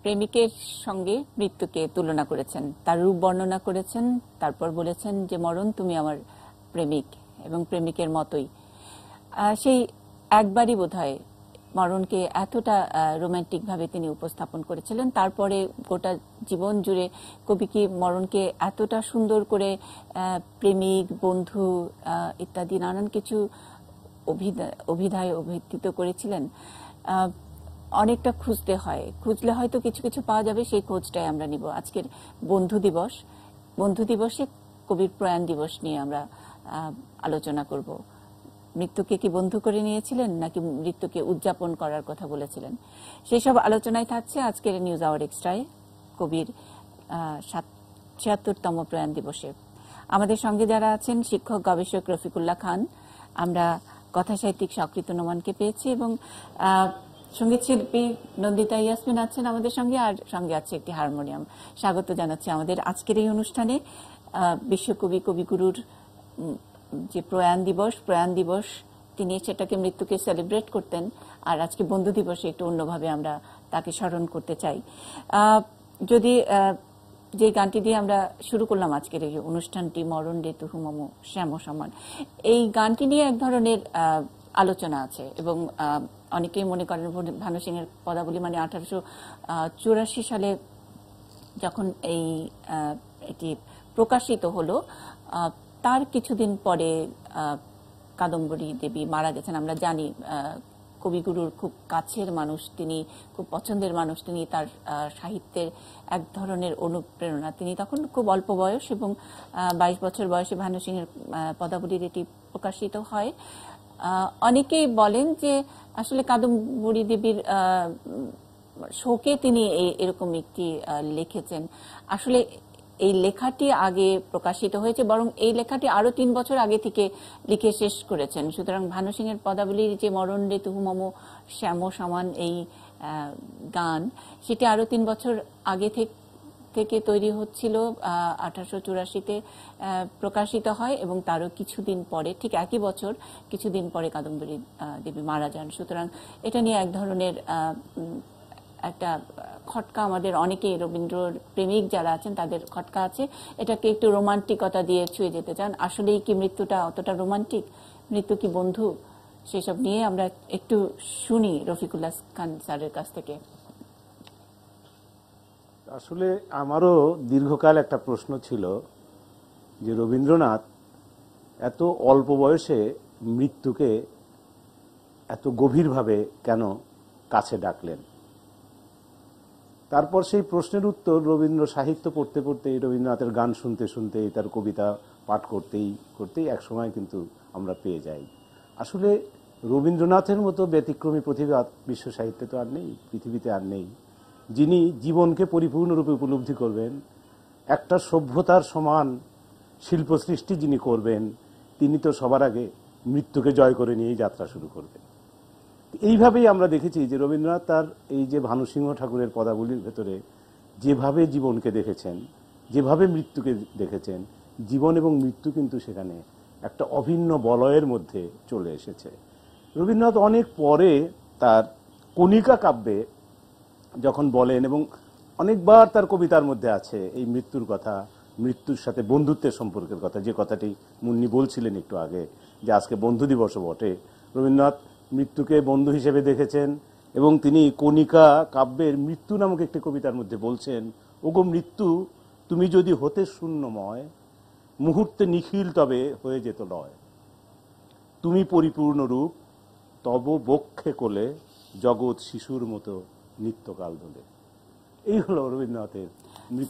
প্রেমিকের সঙ্গে মৃত্যুকে তুলনা করেছেন, তার রূপ বর্ণনা করেছেন, তারপর বলেছেন যে মরণ তুমি আমার প্রেমিক এবং প্রেমিকের মতোই। সেই একবারই বোধহয় মরণকে এতটা রোমান্টিক ভাবে তিনি উপস্থাপন করেছিলেন। তারপরে গোটা জীবন জুড়ে কবি কি মরণকে এতটা সুন্দর করে প্রেমিক, বন্ধু ইত্যাদি নানান কিছু অভিধায় অভিহিত করেছিলেন। অনেকটা খুঁজলে হয়তো কিছু কিছু পাওয়া যাবে, সেই খোঁজটাই আমরা নিব। আজকের বন্ধু দিবসে কবির প্রয়াণ দিবস নিয়ে আমরা আলোচনা করব। মৃত্যুকে কি বন্ধু করে নিয়েছিলেন নাকি মৃত্যুকে উদযাপন করার কথা বলেছিলেন, সেসব আলোচনায় থাকছে আজকের নিউজ আওয়ার এক্সট্রায় কবির ৭৬তম প্রয়াণ দিবসে। আমাদের সঙ্গে যারা আছেন, শিক্ষক গবেষক রফিকুল্লাহ খান, আমরা কথা সাহিত্যিক সকৃত নোমানকে পেয়েছি, এবং সঙ্গীত শিল্পী নন্দিতা ইয়াসমিন আছেন আমাদের সঙ্গে, আর সঙ্গে আছে একটি হারমোনিয়াম। স্বাগত জানাচ্ছি আমাদের আজকের এই অনুষ্ঠানে। বিশ্বকবি, কবিগুরুর যে প্রয়াণ দিবস তিনি সেটাকে মৃত্যুকে সেলিব্রেট করতেন, আর আজকে বন্ধু দিবসে একটু অন্যভাবে আমরা তাকে স্মরণ করতে চাই। যদি যে গানটি দিয়ে আমরা শুরু করলাম আজকের এই অনুষ্ঠানটি, মরণ ঋতু মম শ্যাম সমান, এই গানটি নিয়ে এক ধরনের আলোচনা আছে, এবং অনেকেই মনে করেন ভানু সিং এর পদাবলী মানে 1884 সালে যখন এটি প্রকাশিত হলো, তার কিছুদিন পরে কাদম্বরী দেবী মারা গেছেন। আমরা জানি কবিগুরুর খুব কাছের মানুষ তিনি, খুব পছন্দের মানুষ তিনি, তার সাহিত্যের এক ধরনের অনুপ্রেরণা। তিনি তখন খুব অল্প বয়স, এবং 22 বছর বয়সে ভানু সিং এর পদাবলীর এটি প্রকাশিত হয়। অনেকেই বলেন যে আসলে কাদম্বরী দেবীর শোকে তিনি এরকম একটি লিখেছেন। আসলে এই লেখাটি আগে প্রকাশিত হয়েছে, বরং এই লেখাটি আরো 3 বছর আগে থেকে লিখে শেষ করেছেন। সুতরাং ভানু সিং এর পদাবলীর যে মরণ ঋতু মম শ্যাম সমান এই গান, সেটি আরো 3 বছর আগে থেকে তৈরি হচ্ছিল। 1884-তে প্রকাশিত হয়, এবং তারও কিছুদিন পরে, ঠিক একই বছর কিছুদিন পরে কাদম্বরী দেবী মারা যান। সুতরাং এটা নিয়ে এক ধরনের একটা খটকা আমাদের অনেকেই, রবীন্দ্র প্রেমিক যারা আছেন তাদের খটকা আছে। এটাকে একটু রোমান্টিকতা দিয়ে ছুঁয়ে যেতে চান। আসলেই কি মৃত্যুটা অতটা রোমান্টিক? মৃত্যু কি বন্ধু? সেসব নিয়ে আমরা একটু শুনি রফিকুল্লাহ খান স্যারের কাছ থেকে। আসলে আমারও দীর্ঘকাল একটা প্রশ্ন ছিল যে রবীন্দ্রনাথ এত অল্প বয়সে মৃত্যুকে এত গভীরভাবে কেন কাছে ডাকলেন। তারপর সেই প্রশ্নের উত্তর রবীন্দ্র সাহিত্য পড়তে পড়তেই, রবীন্দ্রনাথের গান শুনতে শুনতেই, তার কবিতা পাঠ করতেই একসময় কিন্তু আমরা পেয়ে যাই। আসলে রবীন্দ্রনাথের মতো ব্যতিক্রমী প্রতিভা বিশ্ব সাহিত্যে তো আর নেই, পৃথিবীতে আর নেই, যিনি জীবনকে পরিপূর্ণরূপে উপলব্ধি করবেন, একটা সভ্যতার সমান শিল্প সৃষ্টি যিনি করবেন, তিনি তো সবার আগে মৃত্যুকে জয় করে নিয়েই যাত্রা শুরু করবেন। এইভাবেই আমরা দেখেছি যে রবীন্দ্রনাথ তার এই যে ভানু সিংহ ঠাকুরের পদাবলীর ভেতরে যেভাবে জীবনকে দেখেছেন, যেভাবে মৃত্যুকে দেখেছেন, জীবন এবং মৃত্যু কিন্তু সেখানে একটা অভিন্ন বলয়ের মধ্যে চলে এসেছে। রবীন্দ্রনাথ অনেক পরে তার কণিকা কাব্যে যখন বলেন, এবং অনেকবার তার কবিতার মধ্যে আছে এই মৃত্যুর কথা, মৃত্যুর সাথে বন্ধুত্বের সম্পর্কের কথা, যে কথাটি মুন্নি বলছিলেন একটু আগে, যে আজকে বন্ধু দিবসও বটে। রবীন্দ্রনাথ মৃত্যুকে বন্ধু হিসেবে দেখেছেন, এবং তিনি কণিকা কাব্যের মৃত্যু নামক একটি কবিতার মধ্যে বলছেন, ওগো মৃত্যু তুমি যদি হতে শূন্যময়, মুহূর্তে নিখিল তবে হয়ে যেত লয়, তুমি পরিপূর্ণ রূপ তব বক্ষে কোলে, জগৎ শিশুর মতো নিত্যকাল ধরে। এই হলো রবীন্দ্রনাথের।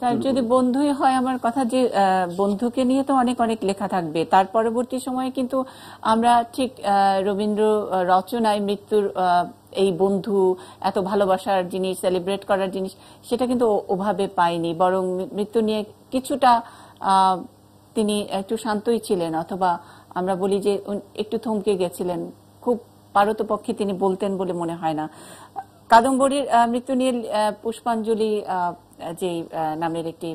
স্যার, যদি বন্ধুই হয়, আমার কথা যে বন্ধুকে নিয়ে তো অনেক অনেক লেখা থাকবে, তার পরবর্তী সময়ে কিন্তু আমরা ঠিক রবীন্দ্র রচনায় মৃত্যুর এই বন্ধু, এত ভালোবাসার জিনিস, সেলিব্রেট করার জিনিস, সেটা কিন্তু ওভাবে পাইনি। বরং মৃত্যু নিয়ে কিছুটা তিনি একটু শান্তই ছিলেন, অথবা আমরা বলি যে একটু থমকে গেছিলেন। খুব পারতপক্ষে তিনি বলতেন বলে মনে হয় না। কাদম্বরীর মৃত্যু নিয়ে পুষ্পাঞ্জলি যে নামের একটি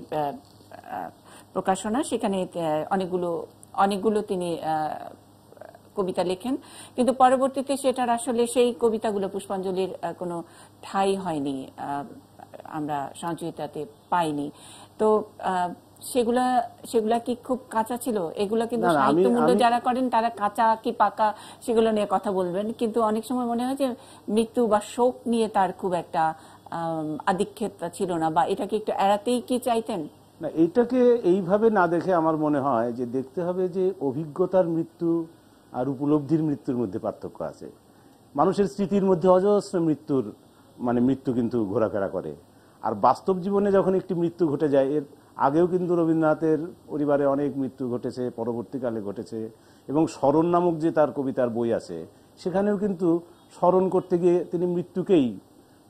প্রকাশনা, সেখানে অনেকগুলো তিনি কবিতা লেখেন, কিন্তু পরবর্তীতে সেটার আসলে সেই কবিতাগুলো পুষ্পাঞ্জলির কোনো ঠাঁই হয়নি। আমরা সঞ্চয়িতাতে পাইনি। তো সেগুলা সেগুলা কি খুব কাঁচা ছিল? এগুলা কিন্তু সাহিত্য মূল্য যারা করেন তারা কাঁচা কি পাকা সেগুলো নিয়ে কথা বলবেন, কিন্তু অনেক সময় মনে হয় যে মৃত্যু বা শোক নিয়ে তার খুব একটা আধিক্যতা ছিল না, বা এটাকে একটু এড়াতেই কি চাইতেন? না, এইটাকে এইভাবে না দেখে আমার মনে হয় যে দেখতে হবে যে অভিজ্ঞতার মৃত্যু আর উপলব্ধির মৃত্যুর মধ্যে পার্থক্য আছে। মানুষের স্মৃতির মধ্যে অজস্র মৃত্যু কিন্তু ঘোরাফেরা করে, আর বাস্তব জীবনে যখন একটি মৃত্যু ঘটে যায়, এর আগেও কিন্তু রবীন্দ্রনাথের পরিবারে অনেক মৃত্যু ঘটেছে, পরবর্তীকালে ঘটেছে, এবং স্মরণ নামক যে তার কবিতার বই আছে সেখানেও কিন্তু স্মরণ করতে গিয়ে তিনি মৃত্যুকেই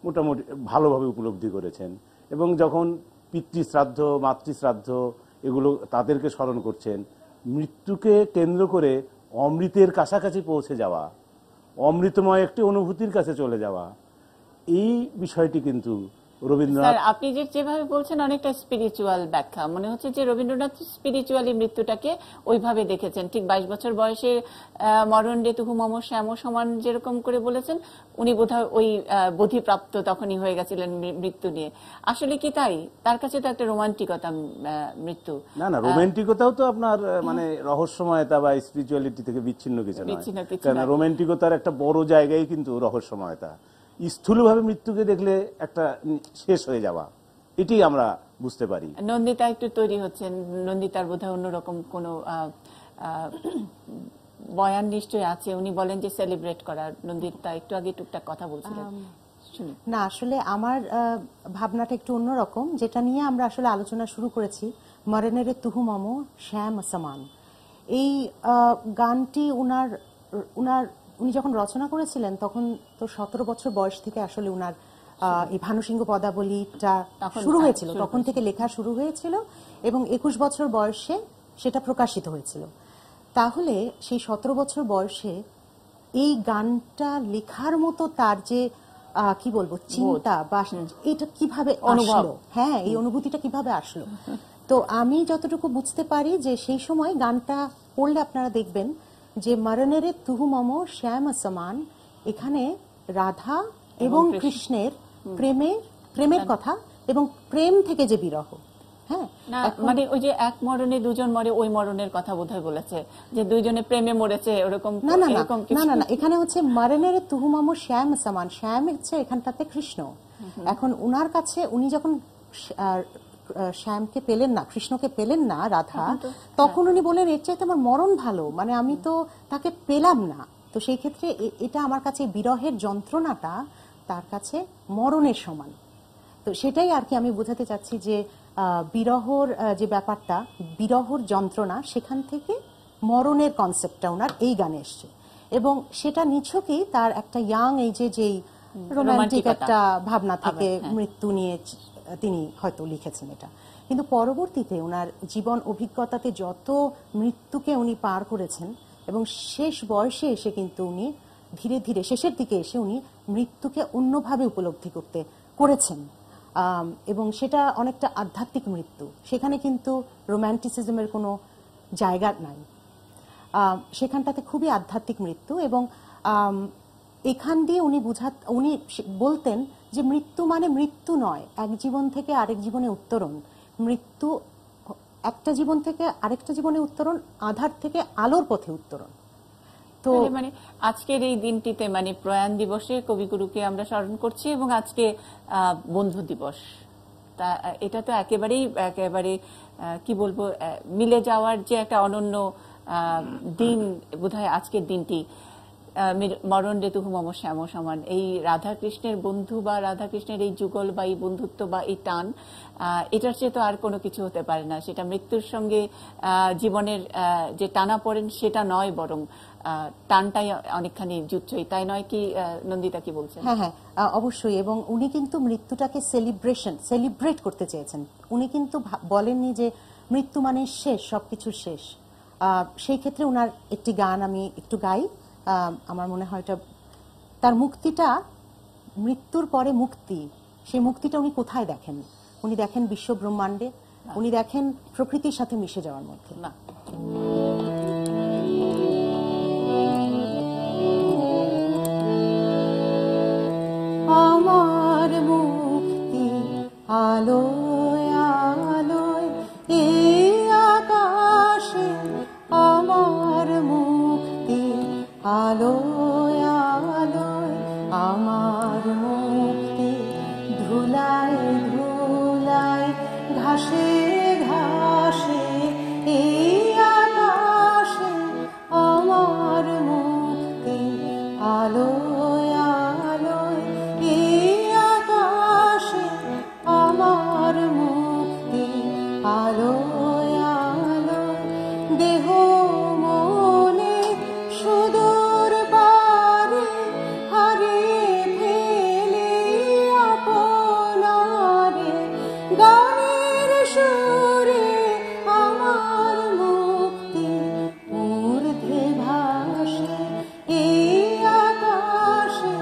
মোটামুটি ভালোভাবে উপলব্ধি করেছেন। এবং যখন পিতৃশ্রাদ্ধ, মাতৃশ্রাদ্ধ এগুলো তাদেরকে স্মরণ করছেন, মৃত্যুকে কেন্দ্র করে অমৃতের কাছাকাছি পৌঁছে যাওয়া, অমৃতময় একটি অনুভূতির কাছে চলে যাওয়া, এই বিষয়টি কিন্তু রবীন্দ্রনাথ। আপনি যেভাবে বলছেন অনেকটা স্পিরিচুয়াল ব্যাখ্যা মনে হচ্ছে, যে রবীন্দ্রনাথ স্পিরিচুয়ালি মৃত্যুটাকে ওইভাবে দেখেছেন। ঠিক 22 বছর বয়সে মরণ রে তুহু মম শ্যাম সমান যেরকম করে বলেছেন, উনি বোধহয় ওই বোধিপ্রাপ্ত তখনই হয়ে গেছিলেন মৃত্যু নিয়ে। আসলে কি তাই? তার কাছে তো একটা রোমান্টিকতা মৃত্যু। না, রোমান্টিকতাও তো আপনার রহস্যময়তা বা স্পিরিচুয়ালিটি থেকে বিচ্ছিন্ন কিছু নয়। কারণ রোমান্টিকতার একটা বড় জায়গায় কিন্তু রহস্যময়তা। স্থূলভাবে মৃত্যুকে দেখলে একটা শেষ হয়ে যাওয়া, এটি আমরা বুঝতে পারি। নন্দিতা একটু তৈরি হচ্ছেন, নন্দিতার বোধহয় অন্যরকম কোনো বয়ান নিশ্চয়ই আছে। উনি বলেন যে সেলিব্রেট করার। নন্দিতা একটু আগে টুকটাক কথা বলছিলেন, শুনি। না, আসলে আমার ভাবনাটা একটু অন্যরকম, যেটা নিয়ে আমরা আসলে আলোচনা শুরু করেছি, মরণেরে তুহু মম শ্যাম সমান। এই গানটি উনি যখন রচনা করেছিলেন তখন তো 17 বছর বয়স থেকে আসলে উনার এই ভানুসিংহ পদাবলীটা শুরু হয়েছিল, তখন থেকে লেখা শুরু হয়েছিল, এবং 21 বছর বয়সে সেটা প্রকাশিত হয়েছিল। তাহলে সেই 17 বছর বয়সে এই গানটা লেখার মতো তার যে কি বলবো চিন্তা বা এটা কিভাবে আসলো, হ্যাঁ এই অনুভূতিটা কিভাবে আসলো। তো আমি যতটুকু বুঝতে পারি যে সেই সময় গানটা পড়লে আপনারা দেখবেন যে মরণেরে তুহু মম শ্যাম সমান, এখানে রাধা এবং কৃষ্ণের প্রেমের কথা এবং প্রেম থেকে যে বিরহ। হ্যাঁ, মানে ওই যে এক মরণে দুজন মরে, ওই মরণের কথা বোধহয় বলেছে, যে দুইজনে প্রেমে মরেছে ওরকম। না, এখানে হচ্ছে মরণের তুহু মম শ্যাম সমান, শ্যাম হচ্ছে এখানটাতে কৃষ্ণ। এখন উনার কাছে উনি যখন শ্যামকে পেলেন না, কৃষ্ণকে পেলেন না, রাধা, তখন উনি বলেন এর চাইতে আমার মরণ ভালো, মানে আমি তো তাকে পেলাম না। তো সেই ক্ষেত্রে এটা আমার কাছে বিরহের যন্ত্রণাটা তার কাছে মরণের সমান। তো সেটাই আর কি আমি বোঝাতে চাচ্ছি যে বিরহর যে ব্যাপারটা, বিরহর যন্ত্রণা, সেখান থেকে মরণের কনসেপ্টটা ওনার এই গানে এসছে, এবং সেটা নিছকই তার একটা ইয়াং এজে যেই রোমান্টিক একটা ভাবনা থেকে মৃত্যু নিয়ে তিনি হয়তো লিখেছেন এটা। কিন্তু পরবর্তীতে ওনার জীবন অভিজ্ঞতাতে যত মৃত্যুকে উনি পার করেছেন, এবং শেষ বয়সে এসে কিন্তু উনি ধীরে ধীরে শেষের দিকে এসে উনি মৃত্যুকে অন্যভাবে উপলব্ধি করেছেন, এবং সেটা অনেকটা আধ্যাত্মিক মৃত্যু। সেখানে কিন্তু রোম্যান্টিসিজমের কোনো জায়গা নাই, সেখানটাতে খুবই আধ্যাত্মিক মৃত্যু। এবং এখান দিয়ে উনি বলতেন যে মৃত্যু মানে মৃত্যু নয়, এক জীবন থেকে আরেক জীবনে উত্তরণ। মৃত্যু একটা জীবন থেকে আরেকটা জীবনে উত্তরণ, আধার থেকে আলোর পথে উত্তরণ। তো মানে আজকের এই দিনটিতে, মানে প্রয়াণ দিবসে কবিগুরুকে আমরা স্মরণ করছি, এবং আজকে বন্ধু দিবস, তা এটা তো একেবারে কি বলবো, মিলে যাওয়ার যে একটা অনন্য দিন বোধহয় আজকের দিনটি। মরণ রে তুহু মম শ্যাম সমান, এই রাধা কৃষ্ণের বন্ধু বা রাধা কৃষ্ণের এই যুগল বা এই বন্ধুত্ব বা এই টান, এটার চেয়ে তো আর কোনো কিছু হতে পারে না। সেটা মৃত্যুর সঙ্গে জীবনের যে টানা পড়েন সেটা নয়, বরং টানটাই অনেকখানি জুচ্ছই, তাই নয় কি নন্দিতা, কি বলছেন? হ্যাঁ হ্যাঁ, অবশ্যই। এবং উনি কিন্তু মৃত্যুটাকে সেলিব্রেট করতে চেয়েছেন। উনি কিন্তু বলেননি যে মৃত্যু মানে শেষ, সবকিছুর শেষ। সেই ক্ষেত্রে উনার একটি গান আমি একটু গাই। আমার মনে হয় এটা তার মুক্তিটা, মৃত্যুর পরে মুক্তি, সেই মুক্তিটা উনি কোথায় দেখেন? উনি দেখেন বিশ্ব ব্রহ্মাণ্ডে, উনি দেখেন প্রকৃতির সাথে মিশে যাওয়ার মধ্যে। না, আমার মুক্তি আলোয় আলোয় আমার মুক্তি, ধুলায় ধুলায় ঘাসে ঘাসে এই আকাশে আমার মুক্তি, আলোয় আলোয় এই আকাশে আমার মুক্তি, আলোয় আলোয় দেহ মনে সুদূর পারে হারিয়ে ফেলে আপনারে, গানের সুরে আমার মুক্তি, ঊর্ধ্বে ভাসে এই আকাশে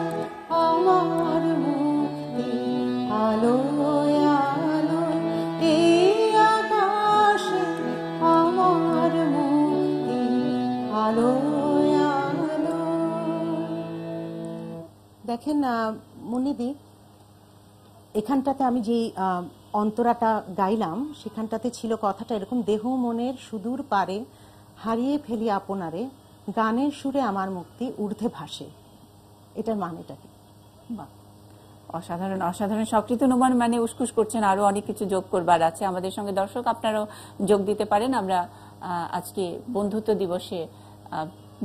আমার মুক্তি, আলোয় আলোয় এই আকাশে আমার মুক্তি, আলোয় আলোয়। দেখেন মুন্নিদি, এখানটাতে আমি যে অন্তরাটা গাইলাম সেখানটাতে ছিল কথাটা এরকম, দেহ মনের সুদূর পারে হারিয়ে ফেলি আপনারে, গানের সুরে আমার মুক্তি, ঊর্ধ্বে ভাসে। এটার মানেটা কি? বাহ, অসাধারণ অসাধারণ। সকৃত নোমান মানে উসকুস করছেন, আরো অনেক কিছু যোগ করবার আছে। আমাদের সঙ্গে দর্শক আপনারাও যোগ দিতে পারেন। আমরা আজকে বন্ধুত্ব দিবসে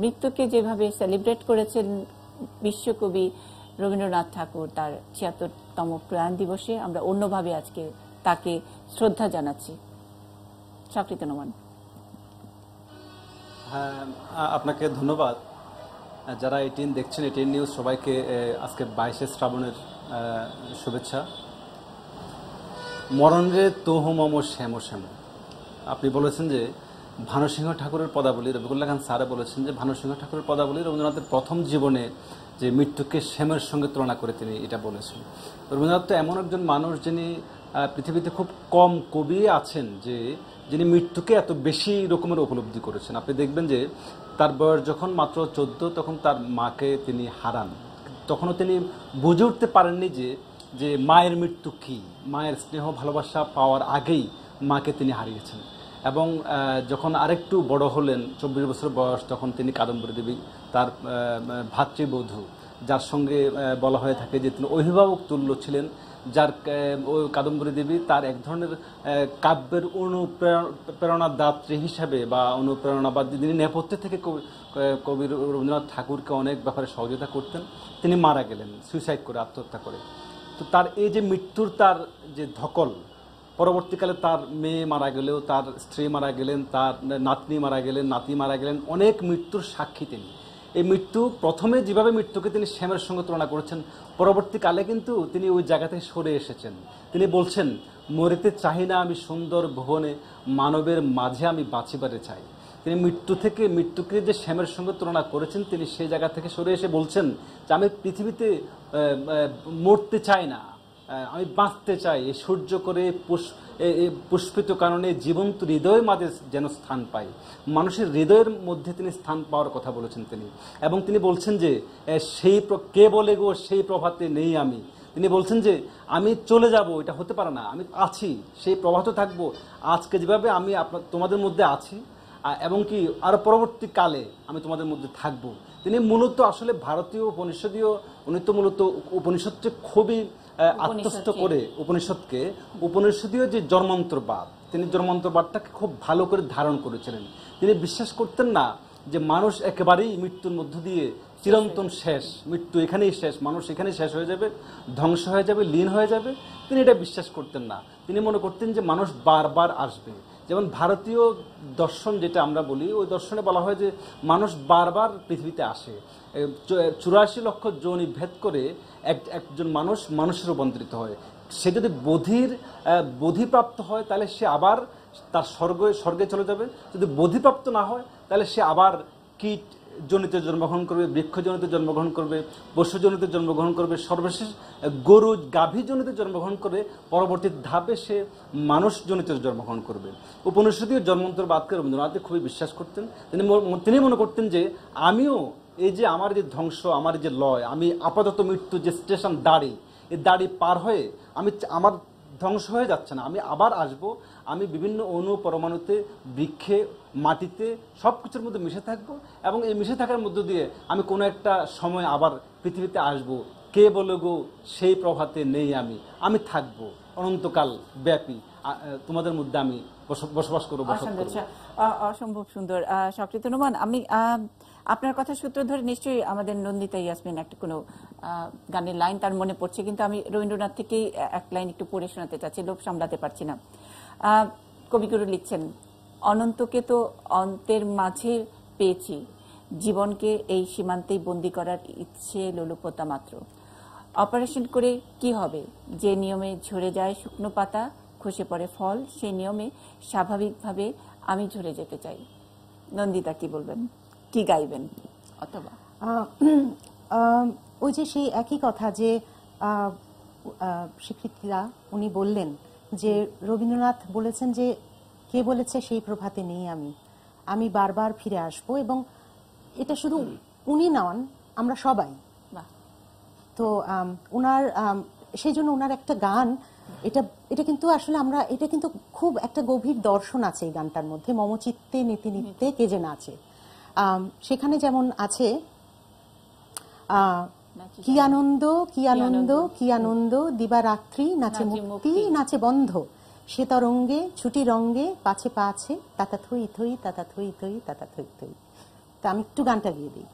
মৃত্যুকে যেভাবে সেলিব্রেট করেছেন বিশ্বকবি রবীন্দ্রনাথ ঠাকুর তার ৭৬তম প্রয়াণ দিবসে, আমরা অন্যভাবে আজকে তাকে শ্রদ্ধা জানাচ্ছি। সকৃত নোমান। হ্যাঁ, আপনাকে ধন্যবাদ। যারা 18 দেখছেন, 18 নিউজ, সবাইকে আজকে 22শে শ্রাবণের শুভেচ্ছা। মরণরে তোহ মম শ্যাম শ্যাম। আপনি বলেছেন যে ভানুসিংহ ঠাকুরের পদাবলী, রফিকুল্লাহ খান স্যারে বলেছেন যে ভানুসিংহ ঠাকুরের পদাবলী রবীন্দ্রনাথের প্রথম জীবনে যে মৃত্যুকে শ্যামের সঙ্গে তুলনা করে তিনি এটা বলেছেন। রবীন্দ্রনাথ তো এমন একজন মানুষ যিনি পৃথিবীতে খুব কম কবি আছেন যে যিনি মৃত্যুকে এত বেশি রকমের উপলব্ধি করেছেন। আপনি দেখবেন যে তার বয়স যখন মাত্র 14, তখন তার মাকে তিনি হারান। তখনও তিনি বুঝে উঠতে পারেননি যে মায়ের মৃত্যু কী। মায়ের স্নেহ ভালোবাসা পাওয়ার আগেই মাকে তিনি হারিয়েছেন। এবং যখন আরেকটু বড় হলেন, 24 বছর বয়স, তখন তিনি কাদম্বরী দেবী, তার ভাতৃবধূ, যার সঙ্গে বলা হয়ে থাকে যে তিনি অভিভাবক তুল্য ছিলেন, যার ওই কাদম্বরী দেবী তার এক ধরনের কাব্যের অনুপ্রেরণাদাত্রী হিসাবে বা অনুপ্রেরণাবাদ, তিনি নেপথ্যে থেকে কবি রবীন্দ্রনাথ ঠাকুরকে অনেক ব্যাপারে সহযোগিতা করতেন। তিনি মারা গেলেন সুইসাইড করে, আত্মহত্যা করে। তো তার এই যে মৃত্যুর তার যে ধকল, পরবর্তীকালে তার মেয়ে মারা গেলেও, তার স্ত্রী মারা গেলেন, তার নাতনি মারা গেলেন, নাতি মারা গেলেন, অনেক মৃত্যুর সাক্ষী তিনি। এই মৃত্যু, প্রথমে যেভাবে মৃত্যুকে তিনি শ্যামের সঙ্গে তুলনা করেছেন, পরবর্তীকালে কিন্তু তিনি ওই জায়গা থেকে সরে এসেছেন। তিনি বলছেন, মরিতে চাহি না আমি সুন্দর ভুবনে, মানবের মাঝে আমি বাঁচিবারে চাই। তিনি মৃত্যুকে যে শ্যামের সঙ্গে তুলনা করেছেন, তিনি সেই জায়গা থেকে সরে এসে বলছেন যে আমি পৃথিবীতে মরতে চাই না, আমি বাঁচতে চাই। এই সূর্য করে পুষ্পিত কারণে জীবন্ত হৃদয়ের মাঝে যেন স্থান পাই। মানুষের হৃদয়ের মধ্যে তিনি স্থান পাওয়ার কথা বলেছেন তিনি। এবং তিনি বলছেন যে কে বলে গো সেই প্রভাতে নেই আমি। তিনি বলছেন যে আমি চলে যাব, এটা হতে পারে না, আমি আছি, সেই প্রভাতে থাকবো। আজকে যেভাবে আমি তোমাদের মধ্যে আছি, এবং কি আরো পরবর্তীকালে আমি তোমাদের মধ্যে থাকব। তিনি মূলত আসলে ভারতীয় উপনিষদীয়, উনি তো মূলত উপনিষদকে খুবই আত্মস্থ করে উপনিষদীয় যে জন্মান্তরবাদ, তিনি জন্মান্তরবাদটাকে খুব ভালো করে ধারণ করেছিলেন। তিনি বিশ্বাস করতেন না যে মানুষ একেবারেই মৃত্যুর মধ্য দিয়ে চিরন্তন শেষ, মৃত্যু এখানেই শেষ, মানুষ এখানেই শেষ হয়ে যাবে, ধ্বংস হয়ে যাবে, লীন হয়ে যাবে। তিনি এটা বিশ্বাস করতেন না। তিনি মনে করতেন যে মানুষ বারবার আসবে। যেমন ভারতীয় দর্শন যেটা আমরা বলি, ওই দর্শনে বলা হয় যে মানুষ বারবার পৃথিবীতে আসে। 84 লক্ষ যোনি ভেদ করে একজন মানুষে রূপান্তরিত হয়। সে যদি বোধিপ্রাপ্ত হয় তাহলে সে আবার তার স্বর্গে চলে যাবে। যদি বোধিপ্রাপ্ত না হয় তাহলে সে আবার কীট জনিতে জন্মগ্রহণ করবে, বৃক্ষ জনিতে জন্মগ্রহণ করবে, পশু জনিতে জন্মগ্রহণ করবে, সর্বশেষ গরু গাভী জনিতে জন্মগ্রহণ করে পরবর্তী ধাপে সে মানুষ জনিতে জন্মগ্রহণ করবে। উপনিষদীয় জন্মান্তরবাদকে রবীন্দ্রনাথ খুবই বিশ্বাস করতেন। তিনি মনে করতেন যে আমিও এই যে আমার যে ধ্বংস, আমার যে লয়, আমি আপাতত মৃত্যু যে স্টেশন দাঁড়ি, এই দাড়ি পার হয়ে আমি আমার ধ্বংস হয়ে যাচ্ছে না, আমি আবার আসব, আমি বিভিন্ন অণু পরমাণুতে, বৃক্ষে, মাটিতে সবকিছুর মধ্যে মিশে থাকবো, এবং এই মিশে থাকার মধ্য দিয়ে আমি কোনো একটা সময় আবার পৃথিবীতে আসব। কে বলে গো সেই প্রভাতে নেই আমি থাকবো অনন্তকাল ব্যাপী, তোমাদের মধ্যে আমি বসবাস করবো, বসবাস করবো। অসম্ভব সুন্দর। সক্রিয় নোমান, আমি আপনার কথা সূত্র ধরে নিশ্চয়ই আমাদের নন্দিতা ইয়াসমিন একটা কোনো গানের লাইন তার মনে পড়ছে, কিন্তু আমি রবীন্দ্রনাথ থেকেই এক লাইন একটু পড়ে শোনাতে চাচ্ছি, লোভ সামলাতে পারছি না। কবিগুরু লিখছেন, অনন্তকে তো অন্তের মাঝে পেয়েছি, জীবনকে এই সীমান্তেই বন্দী করার ইচ্ছে লোলুপতা মাত্র। অপারেশন করে কি হবে, যে নিয়মে ঝরে যায় শুকনো পাতা, খসে পড়ে ফল, সেই নিয়মে স্বাভাবিকভাবে আমি ঝরে যেতে চাই। নন্দিতা কি বলবেন, কি গাইবেন? অথবা ওই যে সেই একই কথা যে স্বীকৃতিরা উনি বললেন যে রবীন্দ্রনাথ বলেছেন যে কে বলেছে সেই প্রভাতে নেই আমি বারবার ফিরে আসব, এবং এটা শুধু উনি নন, আমরা সবাই। তো উনার সেই জন্য উনার একটা গান, এটা কিন্তু আসলে আমরা, এটা কিন্তু খুব একটা গভীর দর্শন আছে এই গানটার মধ্যে, মমচিত্তে নীতি নিত্যে কে যে নাচে। সেখানে যেমন আছে কি আনন্দ কি আনন্দ কি আনন্দ, দিবারাত্রি নাচে মুক্তি নাচে বন্ধ, সে তরঙ্গে ছুটি রঙ্গে পাছে পাছে, তাতা থই থই তাতা থই থই তাতা থই থই। তা আমি একটু গানটা গিয়ে দিই।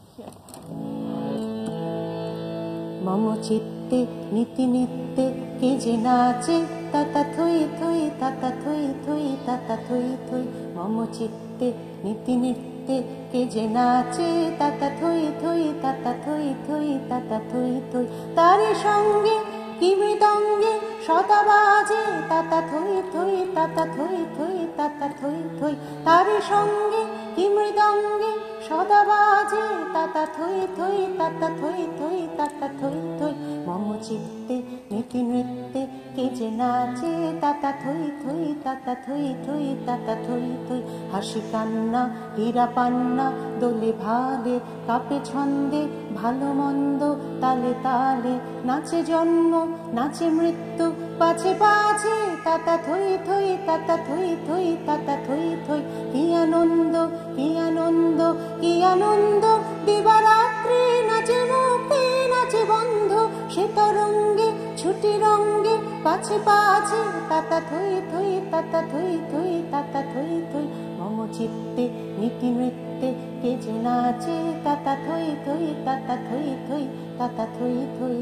মম চিত্তে নীতি নিত্যে কে যে নাচে, তাতা থই থই তাতা থই থই তাতা থই থই, মম চিত্তে নীতি নিত্যে কে যে নাচে, তাতা থই থই তাতা থই থই তাতা থই থই, তারে সঙ্গে কি মৃদঙ্গে সদা বাজে, তাতা থই থই তাতা থই থই তাতা থই থই, তারে সঙ্গে কি মৃদঙ্গে সদা বাজে, তাতা থই থই তাতা থই থই তাতা থই থই, মম চিত্তে নীতি নৃত্যে কে যে নাচে, তাতা থই থই তাতা থই থই তাতা থই থই, হাসি কান্না হীরা পান্না দোলে ভালে, কাপে ছন্দে ভালো মন্দ তালে তালে, নাচে জন্ম নাচে মৃত্যু পাছে পাছে, তাতা থই থই তাতা থই থই তাতা থই থই, কি আনন্দ কি আনন্দ কি আনন্দ, দিবারাত্রি নাচে মুক্তি নাচে বন্ধ, সে তরঙ্গে ছুটি রঙ্গে পাছে পাছে, তাতা থই থই তাতা থই থই তাতা থই থই, মম চিত্তে নীতি নৃত্যে কে যে নাচে, তাতা থই থই তাতা থই থই তাতা থই থই।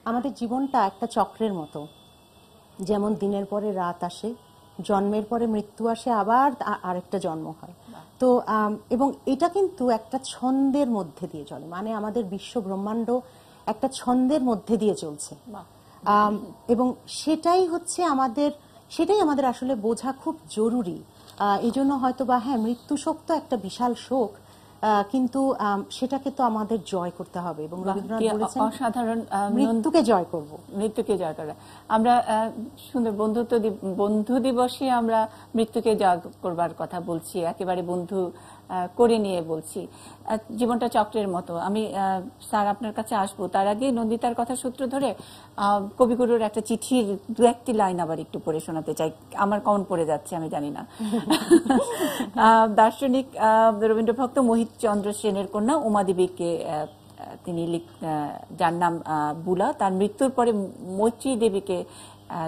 আমাদের জীবনটা একটা চক্রের মতো, যেমন দিনের পরে রাত আসে, জন্মের পরে মৃত্যু আসে, আবার আরেকটা জন্ম হয়। তো এবং এটা কিন্তু একটা ছন্দের মধ্যে দিয়ে চলে, মানে আমাদের বিশ্ব ব্রহ্মাণ্ড একটা ছন্দের মধ্যে দিয়ে চলছে, এবং সেটাই আমাদের আসলে বোঝা খুব জরুরি। এই জন্য হয়তো বা হ্যাঁ, মৃত্যু শোক তো একটা বিশাল শোক, কিন্তু সেটাকে তো আমাদের জয় করতে হবে, এবং রবীন্দ্রনাথ বলেছেন অসাধারণ, মৃত্যুকে জয় করব, মৃত্যুকে জয় করা। আমরা সুন্দর বন্ধু দিবসে আমরা মৃত্যুকে জয় করবার কথা বলছি, একেবারে বন্ধু করে নিয়ে বলছি। জীবনটা চক্রের মতো। আমি স্যার আপনার কাছে আসবো, তার আগে নন্দিতার কথা সূত্র ধরে কবিগুরুর একটা চিঠির দু একটি লাইন আবার একটু পড়ে শোনাতে চাই। আমার কমন পড়ে যাচ্ছে আমি জানি না। দার্শনিক রবীন্দ্রভক্ত মোহিত চন্দ্র সেনের কন্যা উমাদেবীকে তিনি যার নাম বুলা, তার মৃত্যুর পরে মৈত্রী দেবীকে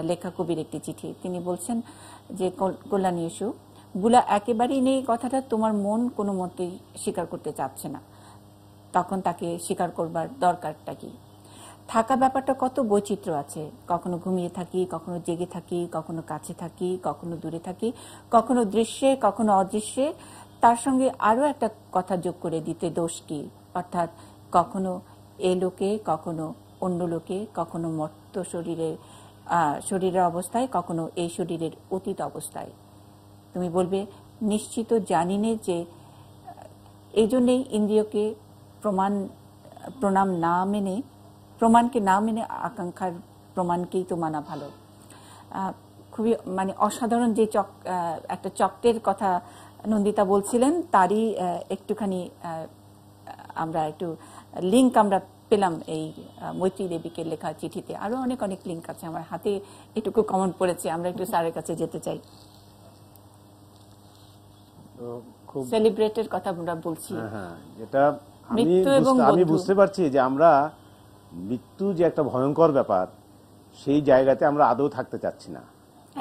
লেখা কবির একটি চিঠি। তিনি বলছেন যে, কল্যাণী ইস্যু, বুলা একেবারেই নেই কথাটা তোমার মন কোনো মতেই স্বীকার করতে চাচ্ছে না, তখন তাকে স্বীকার করবার দরকারটা কি? থাকা ব্যাপারটা কত বৈচিত্র্য আছে, কখনো ঘুমিয়ে থাকি, কখনো জেগে থাকি, কখনো কাছে থাকি, কখনো দূরে থাকি, কখনো দৃশ্যে কখনো অদৃশ্যে। তার সঙ্গে আরো একটা কথা যোগ করে দিতে দোষ কি, অর্থাৎ কখনো এ লোকে, কখনো অন্য লোকে, কখনো মর্ত শরীরের অবস্থায়, কখনো এই শরীরের অতীত অবস্থায়। তুমি বলবে নিশ্চিত জানি নে যে এই জন্যেই ইন্দ্রিয়কে প্রমাণকে না মেনে আকাঙ্ক্ষার প্রমাণকেই তো মানা ভালো। খুবই মানে অসাধারণ যে একটা চক্রের কথা নন্দিতা বলছিলেন, তারই একটুখানি আমরা একটু লিঙ্ক আমরা পেলাম এই মৈত্রী দেবীকে লেখা চিঠিতে। আরো অনেক অনেক লিঙ্ক আছে, আমার হাতে এটুকু কমেন্ট পড়েছে। আমরা একটু স্যারের কাছে যেতে চাই। তো খুব সেলিব্রেটের কথা আমরা বলছি। হ্যাঁ, এটা মৃত্যু এবং আমি বন্ধু। বুঝতে পারছি যে আমরা মৃত্যু যে একটা ভয়ঙ্কর ব্যাপার, সেই জায়গাতে আমরা আদৌ থাকতে চাচ্ছি না,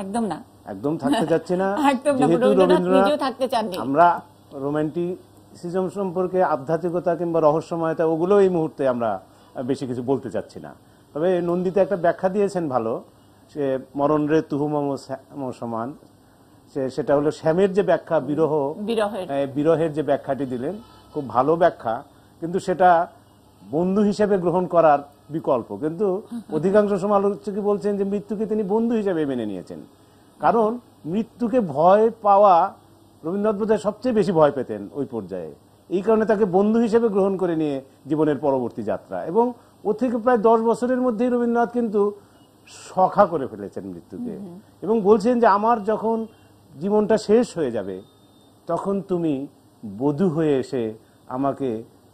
একদম না, একদম থাকতে চাচ্ছি না। একদম না। যেহেতু রবীন্দ্রনাথ নিজেও থাকতে চাননি। আমরা রোমান্টিসিজম সম্পর্কে, আধ্যাত্মিকতা কিংবা রহস্যময়তা, ওগুলো এই মুহূর্তে আমরা বেশি কিছু বলতে চাচ্ছি না। তবে নন্দিতা একটা ব্যাখ্যা দিয়েছেন ভালো, সে মরণ রে তুহু মম সমান, সেটা হলো শ্যামের যে ব্যাখ্যা, বিরহের যে ব্যাখ্যাটি দিলেন, খুব ভালো ব্যাখ্যা, কিন্তু সেটা বন্ধু হিসেবে গ্রহণ করার বিকল্প। কিন্তু অধিকাংশ সমালোচকই বলছেন যে মৃত্যুকে তিনি বন্ধু হিসেবে মেনে নিয়েছেন, কারণ মৃত্যুকে ভয় পাওয়া রবীন্দ্রনাথ বোধহয় সবচেয়ে বেশি ভয় পেতেন ওই পর্যায়ে। এই কারণে তাকে বন্ধু হিসেবে গ্রহণ করে নিয়ে জীবনের পরবর্তী যাত্রা, এবং ও থেকে প্রায় 10 বছরের মধ্যেই রবীন্দ্রনাথ কিন্তু সখা করে ফেলেছেন মৃত্যুকে, এবং বলছেন যে আমার যখন জীবনটা শেষ হয়ে যাবে তখন তুমি বধূ হয়ে এসে আমাকে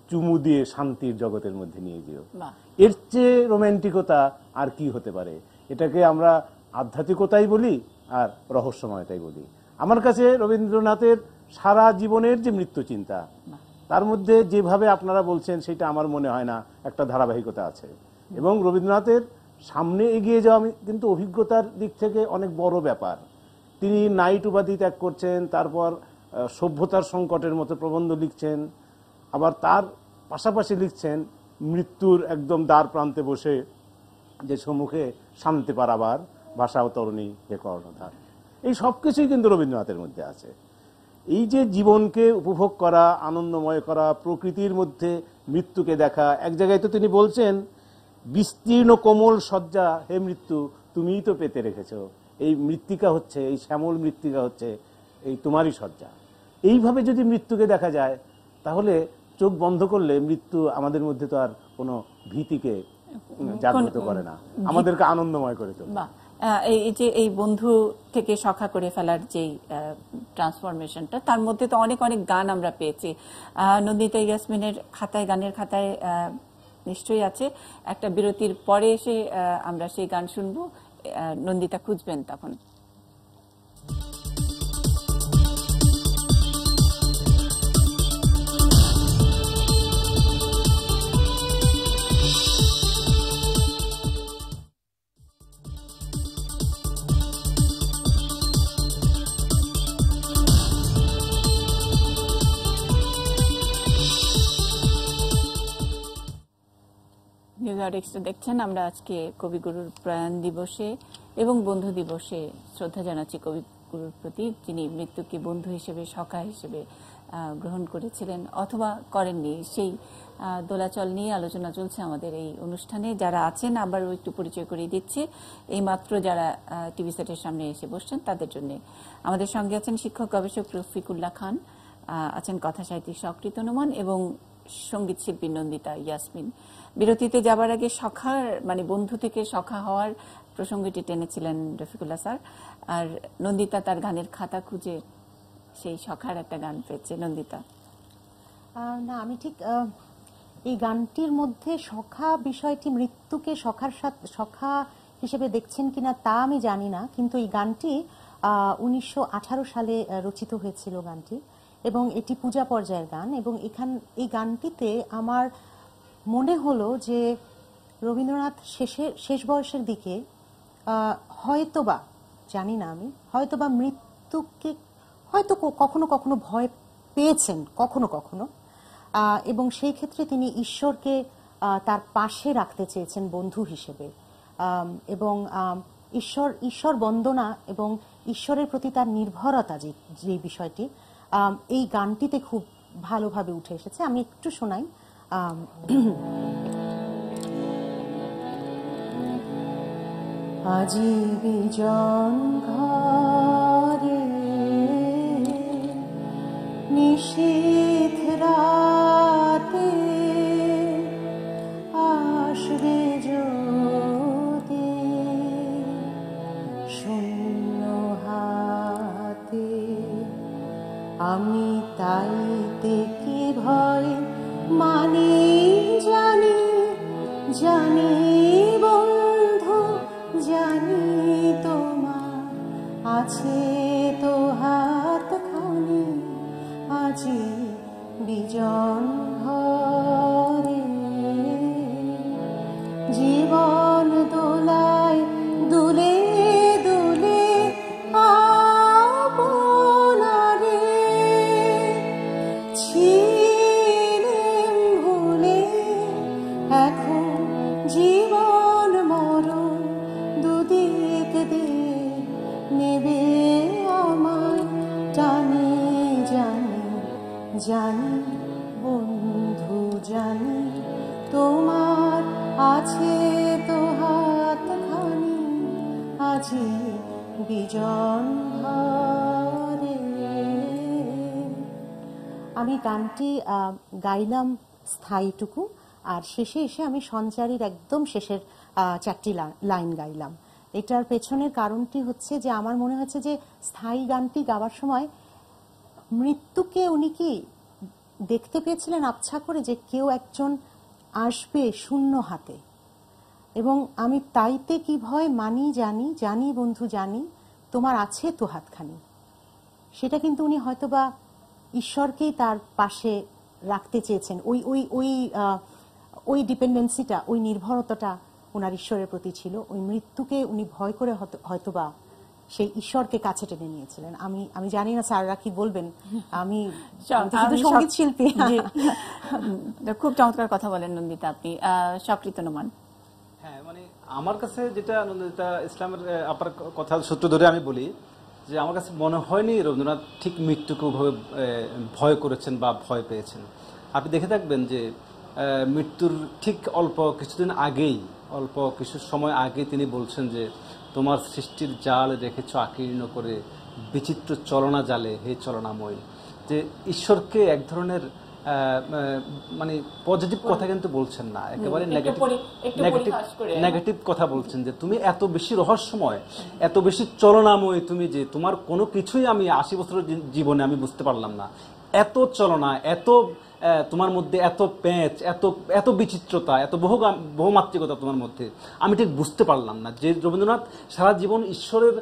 চুমু দিয়ে শান্তির জগতের মধ্যে নিয়ে যেও। এর চেয়ে রোমান্টিকতা আর কি হতে পারে? এটাকে আমরা আধ্যাত্মিকতাই বলি আর রহস্যময়তাই বলি। আমার কাছে রবীন্দ্রনাথের সারা জীবনের যে মৃত্যু চিন্তা, তার মধ্যে যেভাবে আপনারা বলছেন সেটা আমার মনে হয় না একটা ধারাবাহিকতা আছে। এবং রবীন্দ্রনাথের সামনে এগিয়ে যাওয়া কিন্তু অভিজ্ঞতার দিক থেকে অনেক বড় ব্যাপার। তিনি নাইট উপাধি ত্যাগ করছেন, তারপর সভ্যতার সংকটের মতো প্রবন্ধ লিখছেন, আবার তার পাশাপাশি লিখছেন মৃত্যুর একদম দ্বার প্রান্তে বসে যে সম্মুখে শান্তি পারাবার ভাষা ও তরুণী হে কর্ণধার। এই সবকিছুই কিন্তু রবীন্দ্রনাথের মধ্যে আছে। এই যে জীবনকে উপভোগ করা, আনন্দময় করা, প্রকৃতির মধ্যে মৃত্যুকে দেখা। এক জায়গায় তো তিনি বলছেন, বিস্তীর্ণ কোমল শয্যা হে মৃত্যু তুমিই তো পেতে রেখেছ। এই মৃত্তিকা হচ্ছে, এই শ্যামল মৃত্তিকা হচ্ছে এই তোমারই শয্যা। এইভাবে যদি মৃত্যুকে দেখা যায়, তাহলে চোখ বন্ধ করলে মৃত্যু আমাদের মধ্যে তো আর কোনো ভীতিকে জাগ্রত করে না, আমাদেরকে আনন্দময় করে তোলে। এই যে এই বন্ধু থেকে সখা করে ফেলার যে ট্রান্সফরমেশনটা, তার মধ্যে তো অনেক অনেক গান আমরা পেয়েছি। নন্দিতা ইয়াসমিনের খাতায়, গানের খাতায় নিশ্চয়ই আছে। একটা বিরতির পরে এসে আমরা সেই গান শুনবো। নন্দিতা খুঁজবেন তখন। নিউজ আউটএক্সটা দেখছেন। আমরা আজকে কবিগুরুর প্রয়াণ দিবসে এবং বন্ধু দিবসে শ্রদ্ধা জানাচ্ছি কবিগুরুর প্রতি, যিনি মৃত্যুকে বন্ধু হিসেবে, সখা হিসেবে গ্রহণ করেছিলেন অথবা করেননি। সেই দোলাচল নিয়ে আলোচনা চলছে আমাদের এই অনুষ্ঠানে। যারা আছেন আবারও একটু পরিচয় করিয়ে দিচ্ছি, এই মাত্র যারা টিভি সেটের সামনে এসে বসছেন তাদের জন্য। আমাদের সঙ্গে আছেন শিক্ষক গবেষক রফিকুল্লাহ খান, আছেন কথা সাহিত্যিক সকৃত নোমান এবং সঙ্গীত শিল্পী নন্দিতা ইয়াসমিন। বিরতিতে যাবার আগে সখার, মানে বন্ধু থেকে সখা হওয়ার প্রসঙ্গটি টেনেছিলেন রফিকুল্লাহ স্যার, আর নন্দিতা তার গানের খাতা খুঁজে সেই সখার একটা গান পেয়েছে। নন্দিতা? না, আমি ঠিক এই গানটির মধ্যে সখা বিষয়টি, মৃত্যুকে সখা হিসেবে দেখছেন কিনা তা আমি জানি না, কিন্তু এই গানটি 1918 সালে রচিত হয়েছিল গানটি, এবং এটি পূজা পর্যায়ের গান। এবং এই গানটিতে আমার মনে হলো যে রবীন্দ্রনাথ শেষ বয়সের দিকে হয়তোবা, জানি না আমি, হয়তোবা মৃত্যুকে হয়তো কখনো কখনো ভয় পেয়েছেন, কখনো কখনো, এবং সেই ক্ষেত্রে তিনি ঈশ্বরকে তার পাশে রাখতে চেয়েছেন বন্ধু হিসেবে, এবং ঈশ্বর বন্দনা এবং ঈশ্বরের প্রতি তার নির্ভরতা, যে বিষয়টি এই গানটিতে খুব ভালোভাবে উঠে এসেছে। আমি একটু শোনাই। আজি বিজন ঘরে নিশীথ রাতে আসবে যদি শূন্য হাতে, আমি তাইতে কি ভয় মানি জানি বিজন ঘরে জীবন দোলায় দুলে দুলে আপনারে ছিলেন ভুলে, এখন জীবন মরণ দুদিক দিয়ে নেবে আমায় টানে। জানি জানি বন্ধু জানি তোমার আছে তো হাতখানি আজি বিজন ঘরে। আমি গানটি গাইলাম স্থায়ীটুকু, আর শেষে এসে আমি সঞ্চারীর একদম শেষের 4টি লাইন গাইলাম। এটার পেছনের কারণটি হচ্ছে যে আমার মনে হচ্ছে যে স্থায়ী গানটি গাওয়ার সময় মৃত্যুকে উনি কি দেখতে পেয়েছিলেন আবছা করে, যে কেউ একজন আসবে শূন্য হাতে, এবং আমি তাইতে কি ভয় মানি জানি জানি বন্ধু জানি তোমার আছে তো হাতখানি। সেটা কিন্তু উনি হয়তোবা ঈশ্বরকেই তার পাশে রাখতে চেয়েছেন, ওই ওই ওই ওই ডিপেন্ডেন্সিটা, ওই নির্ভরতাটা ওনার ঈশ্বরের প্রতি ছিল। ওই মৃত্যুকে উনি ভয় করে হয়তোবা সেই ঈশ্বরকে কাছে টেনে নিয়েছিলেন। আমি জানি না স্যাররা কি বলবেন, আমি সঙ্গীত শিল্পী। খুব চমৎকার কথা বলেন নন্দিতা আপনি। সক্রিত নোমান। হ্যাঁ, মানে আমার কাছে যেটা নন্দিতা ইসলামের আপনার কথা সূত্র ধরে আমি বলি যে আমার কাছে মনে হয়নি রবীন্দ্রনাথ ঠিক মৃত্যুকে ওভাবে ভয় করেছেন বা ভয় পেয়েছেন। আপনি দেখে থাকবেন যে মৃত্যুর ঠিক অল্প কিছুদিন আগেই, অল্প কিছু সময় আগে তিনি বলছেন যে তোমার সৃষ্টির জাল রেখেছ আকীর্ণ করে বিচিত্র চলনা জালে হে চলনাময়। যে ঈশ্বরকে এক ধরনের মানে পজিটিভ কথা কিন্তু বলছেন না, একেবারে নেগেটিভ কথা বলছেন যে তুমি এত বেশি রহস্যময়, এত বেশি চলনাময়, তুমি যে তোমার কোনো কিছুই আমি 80 বছরের জীবনে আমি বুঝতে পারলাম না। এত চলনা, এত তোমার মধ্যে এত প্যাঁচ, এত এত বিচিত্রতা, এত বহুমাত্রিকতা তোমার মধ্যে আমি ঠিক বুঝতে পারলাম না। যে রবীন্দ্রনাথ সারা জীবন ঈশ্বরের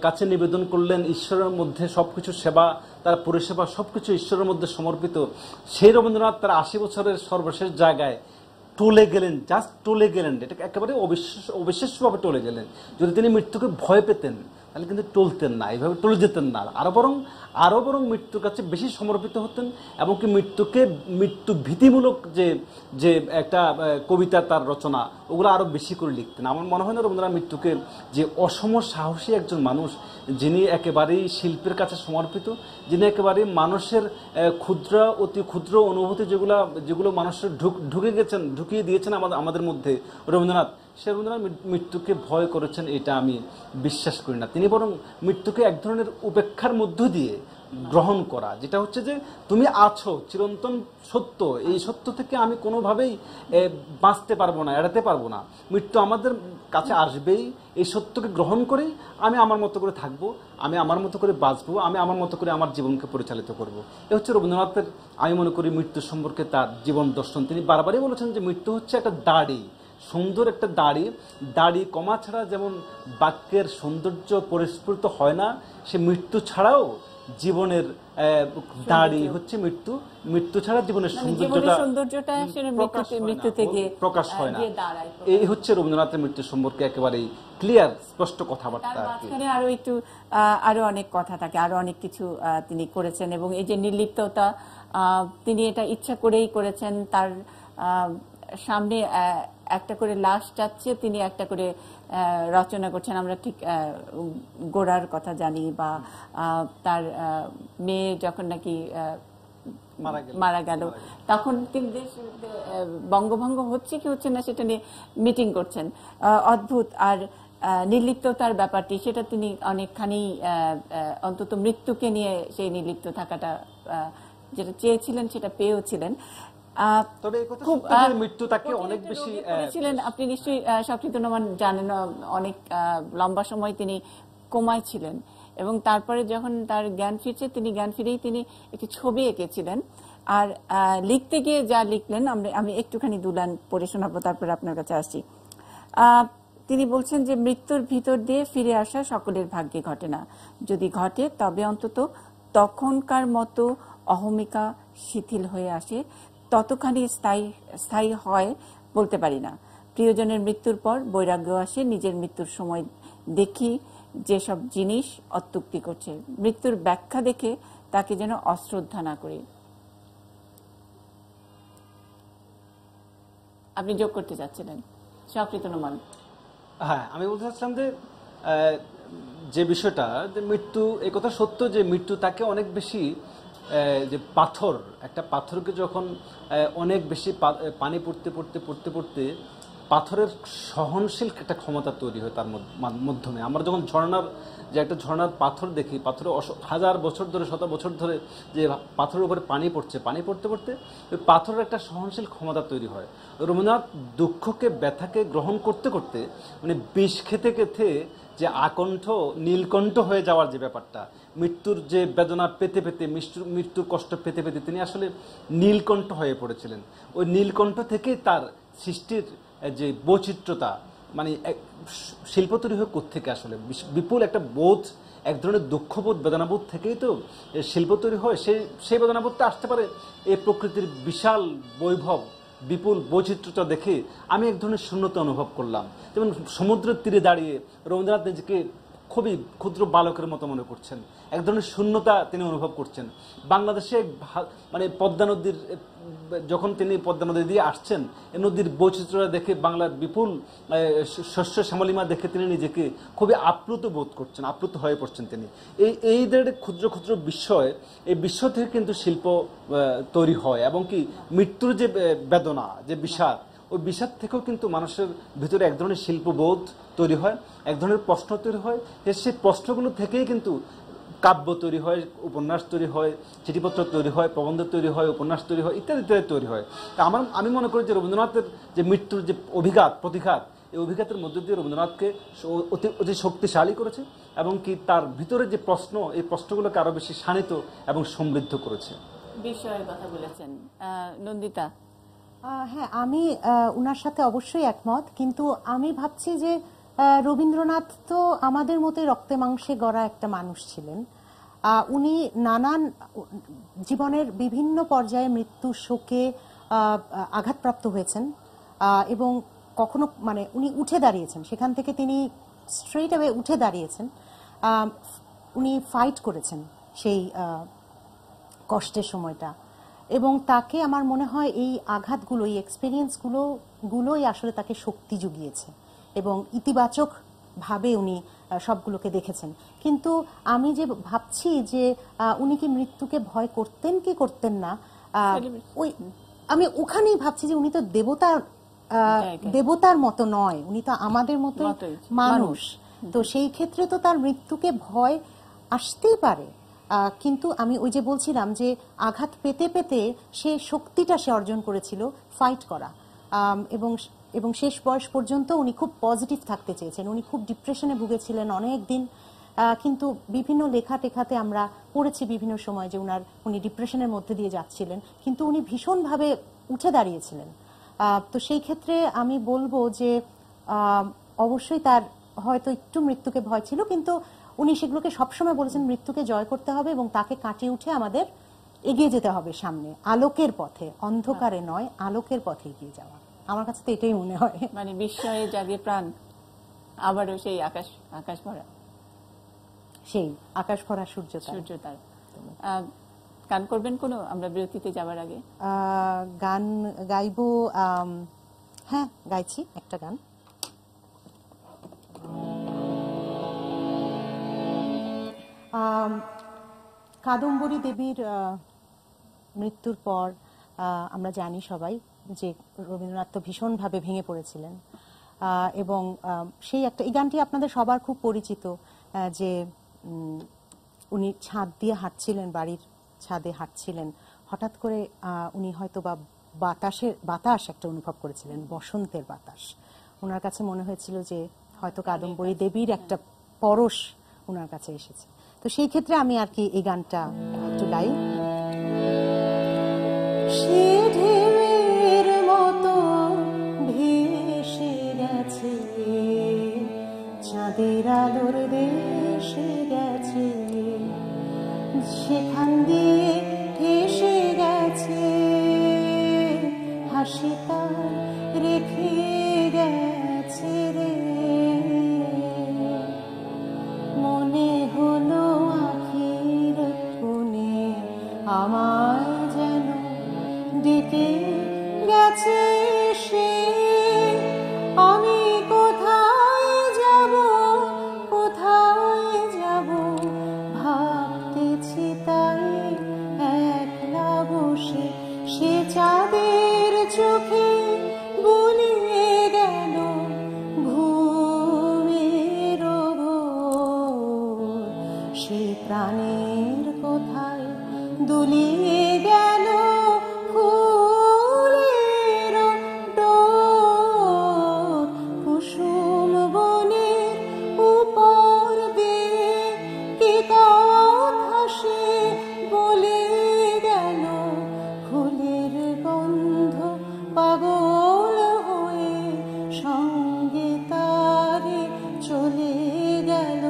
কাছে নিবেদন করলেন, ঈশ্বরের মধ্যে সবকিছু সেবা, তার পরিষেবা সবকিছু ঈশ্বরের মধ্যে সমর্পিত, সেই রবীন্দ্রনাথ তার 80 বছরের সর্বশেষ জায়গায় টলে গেলেন, জাস্ট টলে গেলেন। এটা একেবারে অবিশ্বাস্যভাবে টলে গেলেন। যদি তিনি মৃত্যুকে ভয় পেতেন তাহলে কিন্তু টলতেন না, এইভাবে টলে যেতেন না, আরো বরং মৃত্যুর কাছে বেশি সমর্পিত হতেন। এবং কি মৃত্যু ভীতিমূলক যে একটা কবিতা তার রচনা, ওগুলো আরো বেশি করে লিখতেন। আমার মনে হয় না রবীন্দ্রনাথ মৃত্যুকে, যে অসম সাহসী একজন মানুষ, যিনি একেবারেই শিল্পের কাছে সমর্পিত, যিনি একেবারেই মানুষের ক্ষুদ্র অতি ক্ষুদ্র অনুভূতি যেগুলো মানুষের ঢুকিয়ে দিয়েছেন আমাদের মধ্যে রবীন্দ্রনাথ, সে রবীন্দ্রনাথ মৃত্যুকে ভয় করেছেন এটা আমি বিশ্বাস করি না। তিনি বরং মৃত্যুকে এক ধরনের উপেক্ষার মধ্য দিয়ে গ্রহণ করা, যেটা হচ্ছে যে তুমি আছো চিরন্তন সত্য, এই সত্য থেকে আমি কোনোভাবেই বাঁচতে পারবো না, এড়াতে পারবো না। মৃত্যু আমাদের কাছে আসবেই, এই সত্যকে গ্রহণ করেই আমি আমার মতো করে থাকবো, আমি আমার মতো করে বাঁচবো, আমি আমার মতো করে আমার জীবনকে পরিচালিত করব। এ হচ্ছে রবীন্দ্রনাথের, আমি মনে করি, মৃত্যু সম্পর্কে তার জীবন দর্শন। তিনি বারবারই বলেছেন যে মৃত্যু হচ্ছে একটা দাড়ি, সুন্দর একটা দাড়ি কমা ছাড়া যেমন বাক্যের সৌন্দর্য পরিস্ফুট হয় না, সে মৃত্যু ছাড়াও জীবনের দাড়ি হচ্ছে মৃত্যু ছাড়া জীবনের সৌন্দর্যটা মৃত্যুতে গিয়ে প্রকাশ হয় না। এই হচ্ছে রবীন্দ্রনাথের মৃত্যু সম্পর্কে একেবারেই ক্লিয়ার স্পষ্ট কথাবার্তা। আরো অনেক কথা থাকে, আরো অনেক কিছু তিনি করেছেন, এবং এই যে নির্লিপ্ততা, তিনি এটা ইচ্ছা করেই করেছেন। তার সামনে একটা করে লাশ যাচ্ছে, তিনি একটা করে রচনা করছেন। আমরা ঠিক গোড়ার কথা জানি, বা তার মেয়ে যখন নাকি মারা গেল, তখন তিনি বঙ্গভঙ্গ হচ্ছে কি হচ্ছে না সেটা নিয়ে মিটিং করছেন। অদ্ভুত। আর নির্লিপ্ততার ব্যাপারটি, সেটা তিনি অনেকখানি অন্তত মৃত্যুকে নিয়ে সেই নির্লিপ্ত থাকাটা যেটা চেয়েছিলেন সেটা পেয়েওছিলেন। আপনি নিশ্চয়ই সক্রিয় নোমান জানেন, অনেক লম্বা সময় তিনি কোমায় ছিলেন, এবং তারপরে যখন তার জ্ঞান ফিরছে, তিনি জ্ঞান ফিরেই তিনি একটি ছবি এঁকেছিলেন। আর লিখতে গিয়ে যা লিখলেন, আমি একটুখানি দুলান পড়ে শোনাবো, তারপরে আপনার কাছে আসছি। তিনি বলছেন যে মৃত্যুর ভিতর দিয়ে ফিরে আসা সকলের ভাগ্যে ঘটে না, যদি ঘটে তবে অন্তত তখনকার মতো অহমিকা শিথিল হয়ে আসে ততখানি স্থায়ী হয় বলতে পারি না। প্রিয়জনের মৃত্যুর পর বৈরাগ্য আসে, নিজের মৃত্যুর সময় দেখি যেসব জিনিস অত্যুক্তি করছে, মৃত্যুর ব্যাখ্যা দেখে তাকে যেন অশ্রদ্ধা না করি। আপনি যোগ করতে যাচ্ছিলেন শকৃত নোমান? হ্যাঁ, আমি বলতে চাচ্ছিলাম যে বিষয়টা যে মৃত্যু, এই কথা সত্য যে মৃত্যু তাকে অনেক বেশি যে একটা পাথরকে যখন অনেক বেশি পানি পড়তে পড়তে পড়তে পড়তে পাথরের সহনশীল একটা ক্ষমতা তৈরি হয় তার মাধ্যমে। আমরা যখন একটা ঝর্ণার পাথর দেখি, পাথরে হাজার বছর ধরে, শত বছর ধরে যে পাথরের উপরে পানি পড়তে পড়তে ওই পাথরের একটা সহনশীল ক্ষমতা তৈরি হয়। রবীন্দ্রনাথ দুঃখকে, ব্যথাকে গ্রহণ করতে করতে মানে বিষ খেতে খেতে যে আকণ্ঠ নীলকণ্ঠ হয়ে যাওয়ার যে ব্যাপারটা, মৃত্যুর যে বেদনা পেতে পেতে, মৃত্যুর কষ্ট পেতে পেতে তিনি আসলে নীলকণ্ঠ হয়ে পড়েছিলেন। ওই নীলকণ্ঠ থেকে তার সৃষ্টির যে বৈচিত্র্যতা, মানে শিল্প তৈরি হয়ে কোত্থেকে আসলে বিপুল একটা বোধ, এক ধরনের দুঃখবোধ, বেদনাবোধ থেকেই তো শিল্প তৈরি হয়। সেই বেদনাবোধটা আসতে পারে এই প্রকৃতির বিশাল বৈভব, বিপুল বৈচিত্র্যতা দেখে আমি এক ধরনের শূন্যতা অনুভব করলাম। যেমন সমুদ্রের তীরে দাঁড়িয়ে রবীন্দ্রনাথ নিজেকে খুবই ক্ষুদ্র বালকের মতো মনে করছেন, এক ধরনের শূন্যতা তিনি অনুভব করছেন। বাংলাদেশে মানে পদ্মা নদীর, যখন তিনি পদ্মা নদী দিয়ে আসছেন, এই নদীর বৈচিত্র্যতা দেখে, বাংলার বিপুল শস্য শ্যামলিমা দেখে তিনি নিজেকে খুবই আপ্লুত বোধ করছেন, আপ্লুত হয়ে পড়ছেন তিনি। এই ধরনের ক্ষুদ্র ক্ষুদ্র বিষয়, এই বিশ্ব থেকে কিন্তু শিল্প তৈরি হয়, এবং কি মৃত্যুর যে বেদনা, যে বিষাদ, ওই বিষাদ থেকেও কিন্তু মানুষের ভিতরে এক ধরনের শিল্পবোধ তৈরি হয়, এক ধরনের প্রশ্ন তৈরি হয়। সেই প্রশ্নগুলো থেকেই কিন্তু কাব্য তৈরি হয়, উপন্যাস তৈরি হয়, চিঠিপত্র তৈরি হয়, প্রবন্ধ তৈরি হয়, উপন্যাস তৈরি হয়, ইত্যাদি ইত্যাদি তৈরি হয়। আমি মনে করি যে রবীন্দ্রনাথের যে মৃত্যুর যে প্রতিঘাত, এই অভিঘাতের মধ্যে দিয়ে রবীন্দ্রনাথকে অতি শক্তিশালী করেছে, এবং কি তার ভিতরে যে প্রশ্ন, এই প্রশ্নগুলোকে আরো বেশি শানিত এবং সমৃদ্ধ করেছে। বিষয়ের কথা বলেছেন নন্দিতা। হ্যাঁ, আমি উনার সাথে অবশ্যই একমত, কিন্তু আমি ভাবছি যে রবীন্দ্রনাথ তো আমাদের মতোই রক্তে মাংসে গড়া একটা মানুষ ছিলেন। উনি নানান জীবনের বিভিন্ন পর্যায়ে মৃত্যু শোকে আঘাতপ্রাপ্ত হয়েছেন, এবং কখনো মানে উনি উঠে দাঁড়িয়েছেন, সেখান থেকে তিনি স্ট্রেট অ্যাওয়ে উঠে দাঁড়িয়েছেন। উনি ফাইট করেছেন সেই কষ্টের সময়টা, এবং তাকে আমার মনে হয় এই আঘাতগুলো, এই এক্সপিরিয়েন্সগুলোই আসলে তাকে শক্তি জুগিয়েছে, এবং ইতিবাচক ভাবে উনি সবগুলোকে দেখেছেন। কিন্তু আমি যে ভাবছি যে উনি কি মৃত্যুকে ভয় করতেন কি করতেন না, আমি ওখানেই ভাবছি যে উনি তো দেবতার মতো নয়, উনি তো আমাদের মতো মানুষ। তো সেই ক্ষেত্রে তো তার মৃত্যুকে ভয় আসতেই পারে, কিন্তু আমি ওই যে বলছিলাম যে আঘাত পেতে পেতে সে শক্তিটা সে অর্জন করেছিল ফাইট করা, এবং শেষ বয়স পর্যন্ত উনি খুব পজিটিভ থাকতে চেয়েছেন। উনি খুব ডিপ্রেশনে ভুগেছিলেন অনেক দিন, কিন্তু বিভিন্ন লেখা টেখাতে আমরা পড়েছি বিভিন্ন সময় যে উনি ডিপ্রেশনের মধ্যে দিয়ে যাচ্ছিলেন, কিন্তু উনি ভীষণভাবে উঠে দাঁড়িয়েছিলেন। তো সেই ক্ষেত্রে আমি বলবো যে অবশ্যই তার হয়তো একটু মৃত্যুকে ভয় ছিল, কিন্তু উনি সেগুলোকে সবসময় বলেছেন মৃত্যুকে জয় করতে হবে এবং তাকে কাটিয়ে উঠে আমাদের এগিয়ে যেতে হবে সামনে, আলোকের পথে, অন্ধকারে নয়, আলোকের পথে এগিয়ে যাওয়া। আমার কাছে তো এটাই মনে হয়। মানে বিস্ময়ে জাগে প্রাণ, আবারও সেই আকাশ ভরা, সেই আকাশ ভরা সূর্যতারা। গান করবেন কোনো, আমরা বিরতিতে যাওয়ার আগে? গান গাইবো, হ্যাঁ গাইছি একটা গান। কাদম্বরী দেবীর মৃত্যুর পর আমরা জানি সবাই যে রবীন্দ্রনাথ তো ভীষণভাবে ভেঙে পড়েছিলেন, এবং এই গানটি আপনাদের সবার খুব পরিচিত, যে উনি ছাদ দিয়ে হাঁটছিলেন, বাড়ির ছাদে হাঁটছিলেন, হঠাৎ করে উনি হয়তো বা বাতাস একটা অনুভব করেছিলেন, বসন্তের বাতাস। ওনার কাছে মনে হয়েছিল যে হয়তো কাদম্বরী দেবীর একটা পরশ ওনার কাছে এসেছে। তো সেই ক্ষেত্রে আমি আর কি এই গানটা একটু গাই। সে ঢেউয়ের মতো ভেসে গেছে, চাঁদের আলোর দেশে গেছে, সেখান দিয়ে হাসি তার রেখে গেছে রে, মনে হলো আখির কোণে আমার যেন ডেকে গেছে সে। আমি কোথায় যাব, কোথায় যাব ভাবতেছি তাই একলা বসে। সে চাঁদের চোখে বুলিয়ে গেল ঘুমের ঘোর, সে প্রাণের কোথায় দুলিয়ে গেল ফুলের ডোর। কুসুম বনের উপর দিয়ে কি কথা সে বলে গেল, ফুলের গন্ধ পাগল হয়ে সঙ্গে তারে চলে গেল।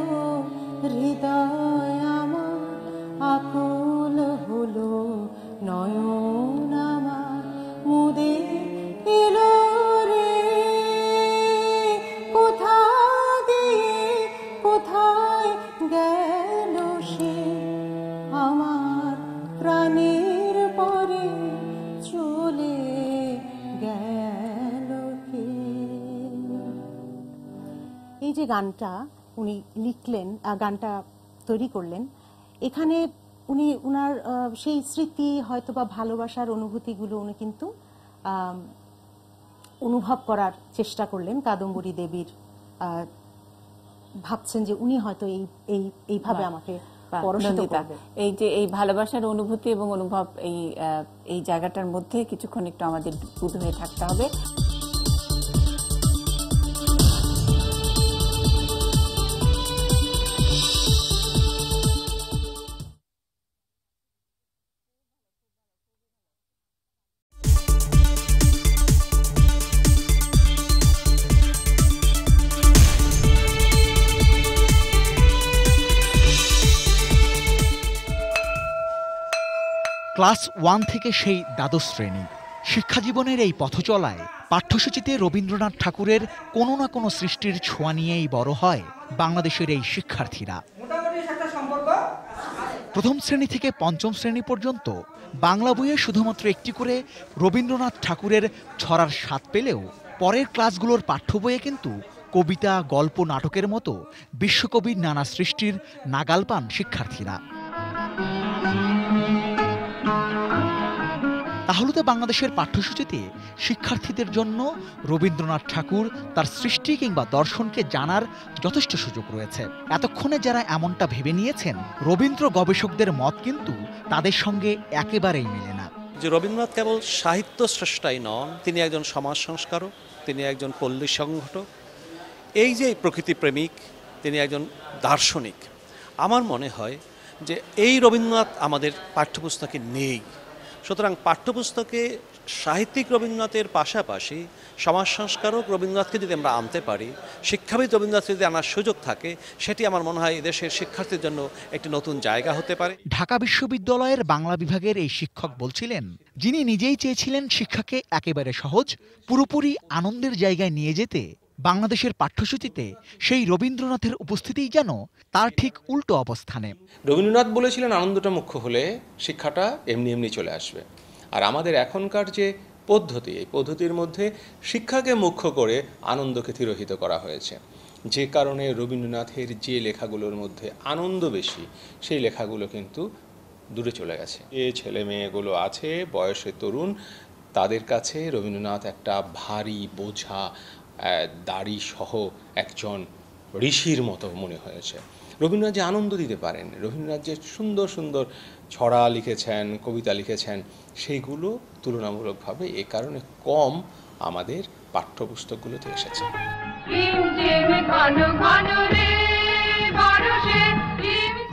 হৃদয় আমার আকুল হলো, নয়ন আমার মুদে এলো রে। কোথা দিয়ে কোথায় গেল সে, আমার প্রাণের পরে চলে গেল কে। এই যে গানটা উনি লিখলেন, গানটা তৈরি করলেন, এখানে উনি উনার সেই স্মৃতি হয়তোবা ভালোবাসার অনুভূতিগুলো উনি কিন্তু অনুভব করার চেষ্টা করলেন। কাদম্বরী দেবীর ভাবছেন যে উনি হয়তো এইভাবে আমাকে পরশিত করবেন। এই যে এই ভালোবাসার অনুভূতি এবং অনুভব, এই জায়গাটার মধ্যে কিছুক্ষণ একটু আমাদের বুদ্ধ হয়ে থাকতে হবে। ক্লাস 1 থেকে সেই দ্বাদশ শ্রেণী শিক্ষাজীবনের এই পথচলায় পাঠ্যসূচিতে রবীন্দ্রনাথ ঠাকুরের কোনো না কোনো সৃষ্টির ছোঁয়া নিয়েই বড় হয় বাংলাদেশের এই শিক্ষার্থীরা। প্রথম শ্রেণী থেকে পঞ্চম শ্রেণী পর্যন্ত বাংলা বইয়ে শুধুমাত্র একটি করে রবীন্দ্রনাথ ঠাকুরের ছড়ার স্বাদ পেলেও পরের ক্লাসগুলোর পাঠ্য বইয়ে কিন্তু কবিতা, গল্প, নাটকের মতো বিশ্বকবির নানা সৃষ্টির নাগাল পান শিক্ষার্থীরা। তাহলে তো বাংলাদেশের পাঠ্যসূচিতে শিক্ষার্থীদের জন্য রবীন্দ্রনাথ ঠাকুর, তার সৃষ্টি কিংবা দর্শনকে জানার যথেষ্ট সুযোগ রয়েছে। এতক্ষণে যারা এমনটা ভেবে নিয়েছেন, রবীন্দ্র গবেষকদের মত কিন্তু তাদের সঙ্গে একেবারেই মেলে না। যে রবীন্দ্রনাথ কেবল সাহিত্য স্রষ্টাই নন, তিনি একজন সমাজ সংস্কারক, তিনি একজন পল্লী সংগঠক, এই যে প্রকৃতি প্রেমিক, তিনি একজন দার্শনিক। আমার মনে হয় যে এই রবীন্দ্রনাথ আমাদের পাঠ্যপুস্তকে নেই। সুতরাং পাঠ্যপুস্তকে সাহিত্যিক রবীন্দ্রনাথের পাশাপাশি সমাজ সংস্কারক রবীন্দ্রনাথকে যদি আমরা আনতে পারি, শিক্ষাবিদ রবীন্দ্রনাথকে যদি আনার সুযোগ থাকে, সেটি আমার মনে হয় দেশের শিক্ষার্থীর জন্য একটি নতুন জায়গা হতে পারে। ঢাকা বিশ্ববিদ্যালয়ের বাংলা বিভাগের এই শিক্ষক বলছিলেন, যিনি নিজেই চেয়েছিলেন শিক্ষাকে একেবারে সহজ, পুরোপুরি আনন্দের জায়গায় নিয়ে যেতে, বাংলাদেশের পাঠ্যসূচিতে সেই রবীন্দ্রনাথের উপস্থিতিই যেন তার ঠিক উল্টো অবস্থানে। রবীন্দ্রনাথ বলেছিলেন আনন্দটা মুখ্য হলে শিক্ষাটা এমনি এমনি চলে আসবে। আর আমাদের এখনকার যে পদ্ধতি, এই পদ্ধতির মধ্যে শিক্ষাকে মুখ্য করে আনন্দকে তিরোহিত করা হয়েছে, যে কারণে রবীন্দ্রনাথের যে লেখাগুলোর মধ্যে আনন্দ বেশি, সেই লেখাগুলো কিন্তু দূরে চলে গেছে। যে ছেলে মেয়েগুলো আছে বয়সে তরুণ, তাদের কাছে রবীন্দ্রনাথ একটা ভারী বোঝা, দাড়ি সহ একজন ঋষির মতো মনে হয়েছে। রবীন্দ্রনাথ যে আনন্দ দিতে পারেন, রবীন্দ্রনাথ যে সুন্দর সুন্দর ছড়া লিখেছেন, কবিতা লিখেছেন, সেইগুলো তুলনামূলকভাবে এ কারণে কম আমাদের পাঠ্যপুস্তকগুলোতে এসেছে।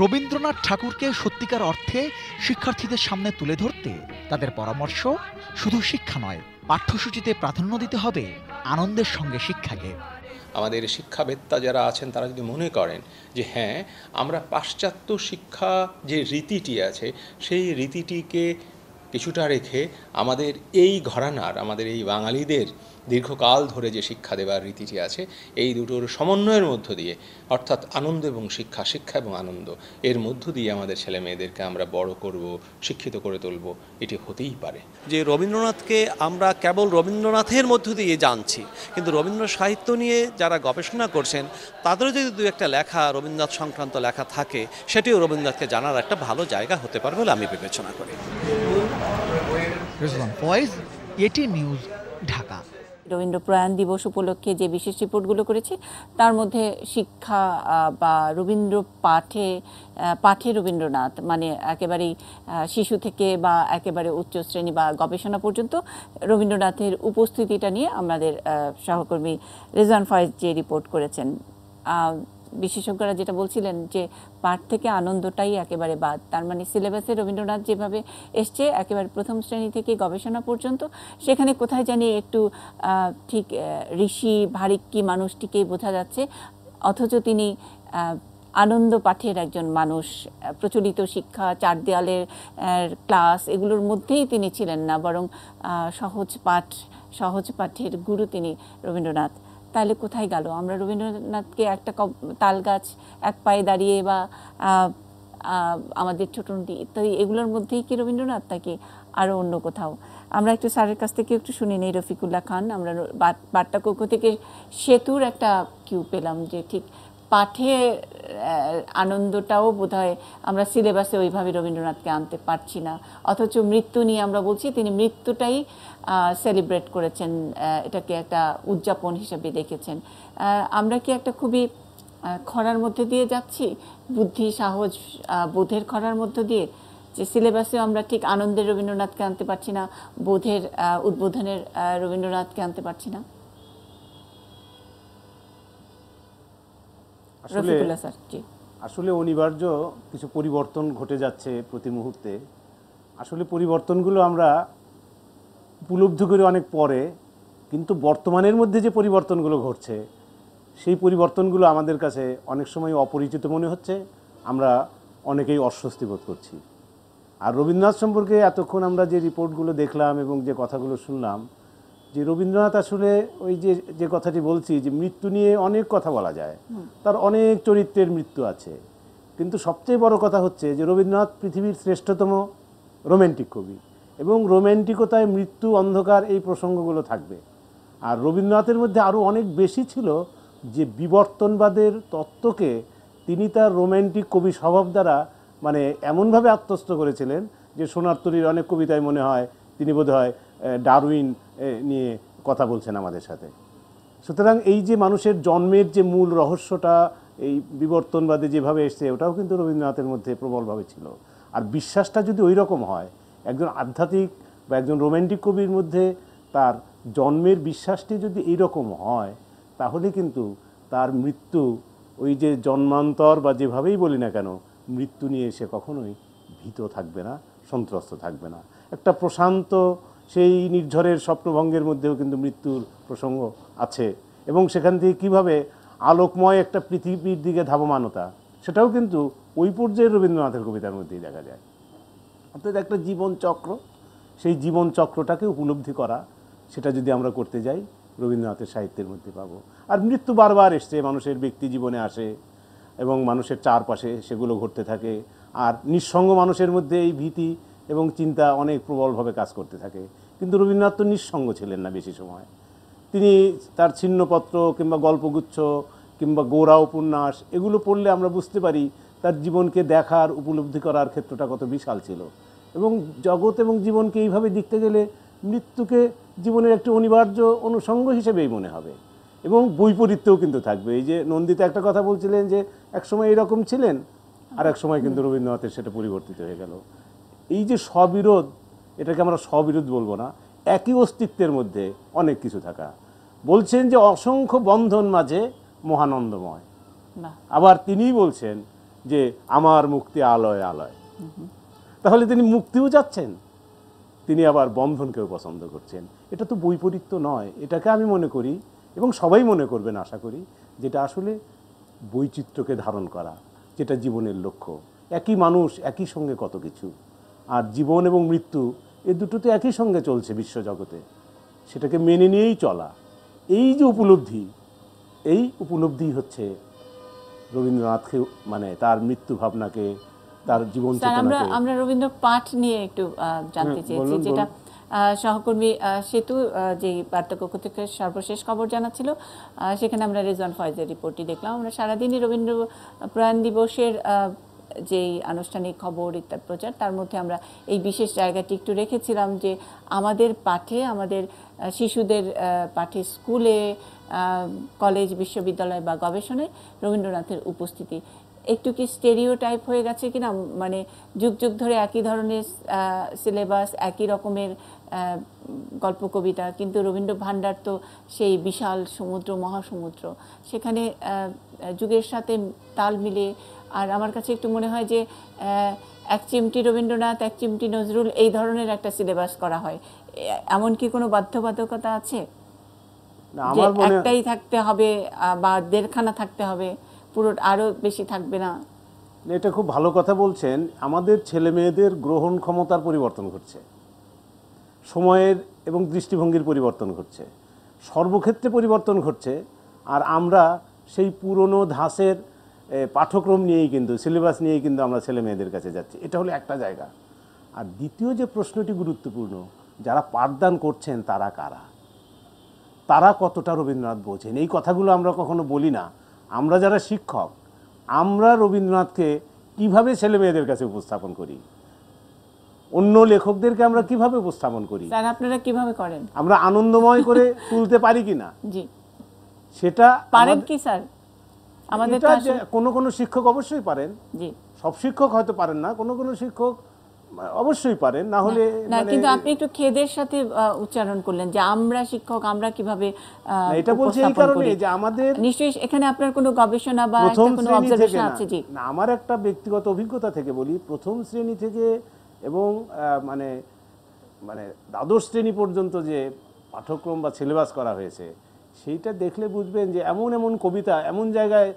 রবীন্দ্রনাথ ঠাকুরকে সত্যিকার অর্থে শিক্ষার্থীদের সামনে তুলে ধরতে তাদের পরামর্শ, শুধু শিক্ষা নয়, পাঠ্যসূচিতে প্রাধান্য দিতে হবে আনন্দের সঙ্গে শিক্ষাকে। আমাদের শিক্ষাবেত্তা যারা আছেন তারা যদি মনে করেন যে হ্যাঁ, আমরা পাশ্চাত্য শিক্ষা যে রীতিটি আছে সেই রীতিটিকে কিছুটা রেখে আমাদের এই ঘরানার, আমাদের এই বাঙালিদের দীর্ঘকাল ধরে যে শিক্ষা দেওয়ার রীতিটি আছে, এই দুটোর সমন্বয়ের মধ্য দিয়ে, অর্থাৎ আনন্দ এবং শিক্ষা, শিক্ষা এবং আনন্দ, এর মধ্য দিয়ে আমাদের ছেলে মেয়েদেরকে আমরা বড় করব, শিক্ষিত করে তুলব, এটি হতেই পারে। যে রবীন্দ্রনাথকে আমরা কেবল রবীন্দ্রনাথের মধ্য দিয়ে জানছি, কিন্তু রবীন্দ্র সাহিত্য নিয়ে যারা গবেষণা করছেন তাদেরও যদি দু একটা লেখা, রবীন্দ্রনাথ সংক্রান্ত লেখা থাকে, সেটিও রবীন্দ্রনাথকে জানার একটা ভালো জায়গা হতে পারে বলে আমি বিবেচনা করি। রেজওয়ান ফয়েজ, এটি নিউজ, ঢাকা। রবীন্দ্র প্রয়াণ দিবস উপলক্ষে যে বিশেষ রিপোর্টগুলো করেছে তার মধ্যে শিক্ষা বা রবীন্দ্র পাঠে রবীন্দ্রনাথ, মানে একেবারেই শিশু থেকে বা একেবারে উচ্চ শ্রেণী বা গবেষণা পর্যন্ত রবীন্দ্রনাথের উপস্থিতিটা নিয়ে আমাদের সহকর্মী রেজওয়ান ফয়েজ যে রিপোর্ট করেছেন। বিশেষজ্ঞরা যেটা বলছিলেন যে পাঠ থেকে আনন্দটাই একেবারে বাদ, তার মানে সিলেবাসে রবীন্দ্রনাথ যেভাবে এসছে একেবারে প্রথম শ্রেণী থেকে গবেষণা পর্যন্ত, সেখানে কোথায় জানি একটু ঠিক ঋষি ভারিক্কি মানুষটিকেই বোঝা যাচ্ছে, অথচ তিনি আনন্দ পাঠের একজন মানুষ। প্রচলিত শিক্ষা, চার দেয়ালের ক্লাস এগুলোর মধ্যেই তিনি ছিলেন না, বরং সহজ পাঠের গুরু তিনি রবীন্দ্রনাথ। তাহলে কোথায় গেল? আমরা রবীন্দ্রনাথকে একটা তাল গাছ এক পায়ে দাঁড়িয়ে বা আমাদের ছোটনটি ইত্যাদি এগুলোর মধ্যেই কি রবীন্দ্রনাথ, নাকি আরও অন্য কোথাও? আমরা একটু স্যারের কাছ থেকে একটু শুনি নেই। রফিকুল্লাহ খান, আমরা বার্তা কক্ষ থেকে সেতুর একটা কিউ পেলাম যে ঠিক পাঠে আনন্দটাও বোধহয় আমরা সিলেবাসে ওইভাবে রবীন্দ্রনাথকে আনতে পারছি না, অথচ মৃত্যু নিয়ে আমরা বলছি তিনি মৃত্যুটাই সেলিব্রেট করেছেন, এটাকে একটা উদযাপন হিসেবে দেখেছেন। আমরা কি একটা খুবই খরার মধ্যে দিয়ে যাচ্ছি, বুদ্ধি সাহস বোধের খরার মধ্য দিয়ে, যে সিলেবাসেও আমরা ঠিক আনন্দের রবীন্দ্রনাথকে আনতে পারছি না, বোধের উদ্বোধনের রবীন্দ্রনাথকে আনতে পারছি না? আসলে অনিবার্য কিছু পরিবর্তন ঘটে যাচ্ছে প্রতি মুহূর্তে। আসলে পরিবর্তনগুলো আমরা উপলব্ধি করি অনেক পরে, কিন্তু বর্তমানের মধ্যে যে পরিবর্তনগুলো ঘটছে সেই পরিবর্তনগুলো আমাদের কাছে অনেক সময় অপরিচিত মনে হচ্ছে, আমরা অনেকেই অস্বস্তি বোধ করছি। আর রবীন্দ্রনাথ সম্পর্কে এতক্ষণ আমরা যে রিপোর্টগুলো দেখলাম এবং যে কথাগুলো শুনলাম, যে রবীন্দ্রনাথ আসলে ওই যে কথাটি বলছি যে মৃত্যু নিয়ে অনেক কথা বলা যায়, তার অনেক চরিত্রের মৃত্যু আছে, কিন্তু সবচেয়ে বড় কথা হচ্ছে যে রবীন্দ্রনাথ পৃথিবীর শ্রেষ্ঠতম রোম্যান্টিক কবি, এবং রোম্যান্টিকতায় মৃত্যু, অন্ধকার এই প্রসঙ্গগুলো থাকবে। আর রবীন্দ্রনাথের মধ্যে আরও অনেক বেশি ছিল যে বিবর্তনবাদের তত্ত্বকে তিনি তার রোম্যান্টিক কবি স্বভাব দ্বারা মানে এমনভাবে আত্মস্থ করেছিলেন যে সোনার তরীর অনেক কবিতায় মনে হয় তিনি বোধহয় ডারউইন নিয়ে কথা বলছেন আমাদের সাথে। সুতরাং এই যে মানুষের জন্মের যে মূল রহস্যটা এই বিবর্তনবাদে যেভাবে এসছে, ওটাও কিন্তু রবীন্দ্রনাথের মধ্যে প্রবলভাবে ছিল। আর বিশ্বাসটা যদি ওই রকম হয়, একজন আধ্যাত্মিক বা একজন রোম্যান্টিক কবির মধ্যে তার জন্মের বিশ্বাসটি যদি এইরকম হয়, তাহলে কিন্তু তার মৃত্যু ওই যে জন্মান্তর বা যেভাবেই বলি না কেন, মৃত্যু নিয়ে সে কখনোই ভীত থাকবে না, সন্ত্রস্ত থাকবে না। একটা প্রশান্ত সেই নির্ঝরের স্বপ্নভঙ্গের মধ্যেও কিন্তু মৃত্যুর প্রসঙ্গ আছে, এবং সেখান থেকে কীভাবে আলোকময় একটা পৃথিবীর দিকে ধাবমানতা, সেটাও কিন্তু ওই পর্যায়ে রবীন্দ্রনাথের কবিতার মধ্যেই দেখা যায়। অর্থাৎ একটা জীবন চক্র, সেই জীবন চক্রটাকে উপলব্ধি করা, সেটা যদি আমরা করতে যাই রবীন্দ্রনাথের সাহিত্যের মধ্যে পাবো। আর মৃত্যু বারবার এসছে, মানুষের ব্যক্তি জীবনে আসে এবং মানুষের চারপাশে সেগুলো ঘটতে থাকে। আর নিঃসঙ্গ মানুষের মধ্যে এই ভীতি এবং চিন্তা অনেক প্রবলভাবে কাজ করতে থাকে। কিন্তু রবীন্দ্রনাথ তো নিঃসঙ্গ ছিলেন না বেশি সময়। তিনি তার ছিন্নপত্র কিংবা গল্পগুচ্ছ কিংবা গোরা উপন্যাস এগুলো পড়লে আমরা বুঝতে পারি তার জীবনকে দেখার, উপলব্ধি করার ক্ষেত্রটা কত বিশাল ছিল। এবং জগৎ এবং জীবনকে এইভাবে দেখতে গেলে মৃত্যুকে জীবনের একটি অনিবার্য অনুষঙ্গ হিসেবেই মনে হবে, এবং বৈপরীত্যও কিন্তু থাকবে। এই যে নন্দিতা একটা কথা বলছিলেন যে একসময় এরকম ছিলেন, আর এক সময় কিন্তু রবীন্দ্রনাথের সেটা পরিবর্তিত হয়ে গেল। এই যে স্ববিরোধ, এটাকে আমরা স্ববিরোধ বলবো না, একই অস্তিত্বের মধ্যে অনেক কিছু থাকা। বলছেন যে অসংখ্য বন্ধন মাঝে মহানন্দময়, আবার তিনিই বলছেন যে আমার মুক্তি আলয় আলয়। তাহলে তিনি মুক্তিও যাচ্ছেন, তিনি আবার বন্ধনকেও পছন্দ করছেন। এটা তো বৈপরীত্য নয়, এটাকে আমি মনে করি এবং সবাই মনে করবেন আশা করি, যেটা আসলে বৈচিত্র্যকে ধারণ করা, যেটা জীবনের লক্ষ্য। একই মানুষ, একই সঙ্গে কত কিছু। আর জীবন এবং মৃত্যু এ দুটো তো একই সঙ্গে চলছে বিশ্বজগতে, সেটাকে মেনে নিয়েই চলা। এই যে উপলব্ধি, এই উপলব্ধি হচ্ছে রবীন্দ্রনাথকে, মানে তার মৃত্যু ভাবনাকে, তার জীবন চেতনাকে। আমরা রবীন্দ্র পাঠ নিয়ে একটু জানতে চেয়েছি, যেটা সহকর্মী সেতু যে বার্তাকক্ষ থেকে সর্বশেষ খবর জানাচ্ছিল, সেখানে আমরা রেজওয়ান ফয়েজের রিপোর্টটি দেখলাম। আমরা সারাদিনই রবীন্দ্র প্রয়াণ দিবসের যেই আনুষ্ঠানিক খবর ইত্যাদি প্রচার, তার মধ্যে আমরা এই বিশেষ জায়গাটি একটু রেখেছিলাম যে আমাদের পাঠে, আমাদের শিশুদের পাঠে, স্কুলে, কলেজ, বিশ্ববিদ্যালয় বা গবেষণায় রবীন্দ্রনাথের উপস্থিতি একটু কি স্টেরিওটাইপ হয়ে গেছে কিনা, মানে যুগ যুগ ধরে একই ধরনের সিলেবাস, একই রকমের গল্প কবিতা, কিন্তু রবীন্দ্র ভাণ্ডার তো সেই বিশাল সমুদ্র, মহাসমুদ্র, সেখানে যুগের সাথে তাল মিলে। আর আমার কাছে একটু মনে হয় যে এক চিমটি রবীন্দ্রনাথ, এক চিমটি নজরুল, এই ধরনের একটা সিলেবাস করা হয়। এমন কি কোনো বাধ্যবাধকতা আছে যে একটাই থাকতে হবে বা দেড়খানা থাকতে হবে, পুরো আরো বেশি থাকবে না? এটা খুব ভালো কথা বলছেন। আমাদের ছেলে মেয়েদের গ্রহণ ক্ষমতার পরিবর্তন ঘটছে, সময়ের এবং দৃষ্টিভঙ্গির পরিবর্তন ঘটছে, সর্বক্ষেত্রে পরিবর্তন ঘটছে। আর আমরা সেই পুরনো ধাঁচের পাঠ্যক্রম নিয়েই কিন্তু, সিলেবাস নিয়েই কিন্তু আমরা ছেলে মেয়েদের কাছে যাচ্ছি। এটা হলো একটা জায়গা। আর দ্বিতীয় যে প্রশ্নটি গুরুত্বপূর্ণ, যারা পাঠদান করছেন তারা কারা, তারা কতটা রবীন্দ্রনাথ বোঝেন, এই কথাগুলো আমরা কখনো বলি না। আমরা যারা শিক্ষক, আমরা রবীন্দ্রনাথকে কিভাবে ছেলে মেয়েদের কাছে উপস্থাপন করি, অন্য লেখকদেরকে আমরা কিভাবে উপস্থাপন করি, স্যার আপনারা কিভাবে করেন, আমরা আনন্দময় করে তুলতে পারি কিনা, জি সেটা পারেন কি স্যার? আমাদের কোনো কোনো শিক্ষক অবশ্যই পারেন, জি সব শিক্ষক হয়তো পারেন না, কোনো কোনো শিক্ষক অবশ্যই পারেন, না হলে না। কিন্তু আপনি একটু খেদের সাথে উচ্চারণ করলেন যে আমরা শিক্ষক, আমরা কিভাবে এটা বলছি এই কারণে যে আমাদের নিশ্চয়ই এখানে আপনার কোনো গবেষণা বা কোনো অবজারভেশন আছে? জি, আমার একটা ব্যক্তিগত অভিজ্ঞতা থেকে বলি, প্রথম শ্রেণী থেকে এবং মানে মানে দ্বাদশ শ্রেণী পর্যন্ত যে পাঠ্যক্রম বা সিলেবাস করা হয়েছে, সেইটা দেখলে বুঝবেন যে এমন এমন কবিতা এমন জায়গায়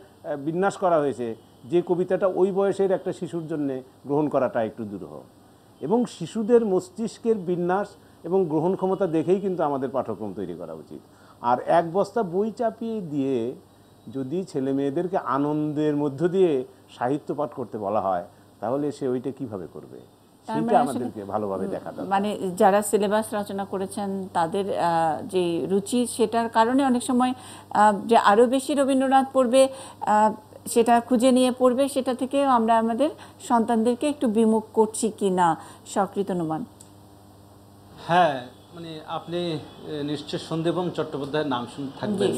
বিন্যাস করা হয়েছে যে কবিতাটা ওই বয়সের একটা শিশুর জন্য গ্রহণ করাটা একটু দুরূহ। এবং শিশুদের মস্তিষ্কের বিন্যাস এবং গ্রহণ ক্ষমতা দেখেই কিন্তু আমাদের পাঠ্যক্রম তৈরি করা উচিত। আর এক বস্তা বই চাপিয়ে দিয়ে যদি ছেলে মেয়েদেরকে আনন্দের মধ্য দিয়ে সাহিত্য পাঠ করতে বলা হয়, তাহলে সে ওইটা কিভাবে করবে, সেটা আমাদেরকে ভালোভাবে দেখা দরকার। মানে যারা সিলেবাস রচনা করেছেন তাদের যে রুচি, সেটার কারণে অনেক সময় যে আরো বেশি রবীন্দ্রনাথ পড়বে, সেটা খুঁজে নিয়ে পড়বে, সেটা থেকে আমরা আমাদের সন্তানদেরকে একটু বিমুখ করছি কি না, সকৃত অনুমান? হ্যাঁ, মানে আপনি নিশ্চয় সন্দীপন চট্টোপাধ্যায়ের নাম শুনে থাকবেন,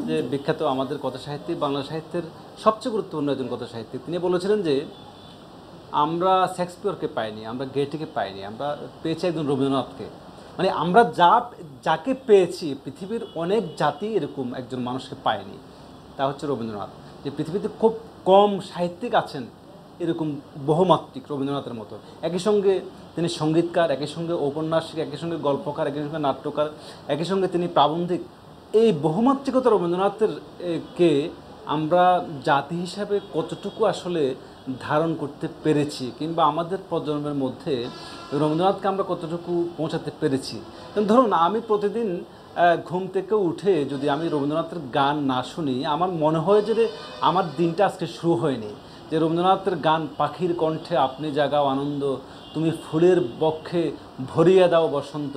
যে বিখ্যাত আমাদের কথা সাহিত্যিক, বাংলা সাহিত্যের সবচেয়ে গুরুত্বপূর্ণ একজন কথা সাহিত্যিক। তিনি বলেছিলেন যে আমরা শেক্সপিয়রকে পাইনি, আমরা গেটিকে পাইনি, আমরা পেয়েছি একজন রবীন্দ্রনাথকে। মানে আমরা যাকে পেয়েছি, পৃথিবীর অনেক জাতি এরকম একজন মানুষকে পায়নি, তা হচ্ছে রবীন্দ্রনাথ। যে পৃথিবীতে খুব কম সাহিত্যিক আছেন এরকম বহুমাত্রিক রবীন্দ্রনাথের মতো। একই সঙ্গে তিনি সঙ্গীতকার, একই সঙ্গে ঔপন্যাসিক, একই সঙ্গে গল্পকার, একই সঙ্গে নাট্যকার, একই সঙ্গে তিনি প্রাবন্ধিক। এই বহুমাত্রিকতা রবীন্দ্রনাথের কে আমরা জাতি হিসাবে কতটুকু আসলে ধারণ করতে পেরেছি, কিংবা আমাদের প্রজন্মের মধ্যে রবীন্দ্রনাথকে আমরা কতটুকু পৌঁছাতে পেরেছি। ধরুন আমি প্রতিদিন ঘুম থেকে উঠে যদি আমি রবীন্দ্রনাথের গান না শুনি, আমার মনে হয় যে আমার দিনটা আজকে শুরু হয়নি। যে রবীন্দ্রনাথের গান, পাখির কণ্ঠে আপনি জাগাও আনন্দ, তুমি ফুলের বক্ষে ভরিয়ে দাও বসন্ত,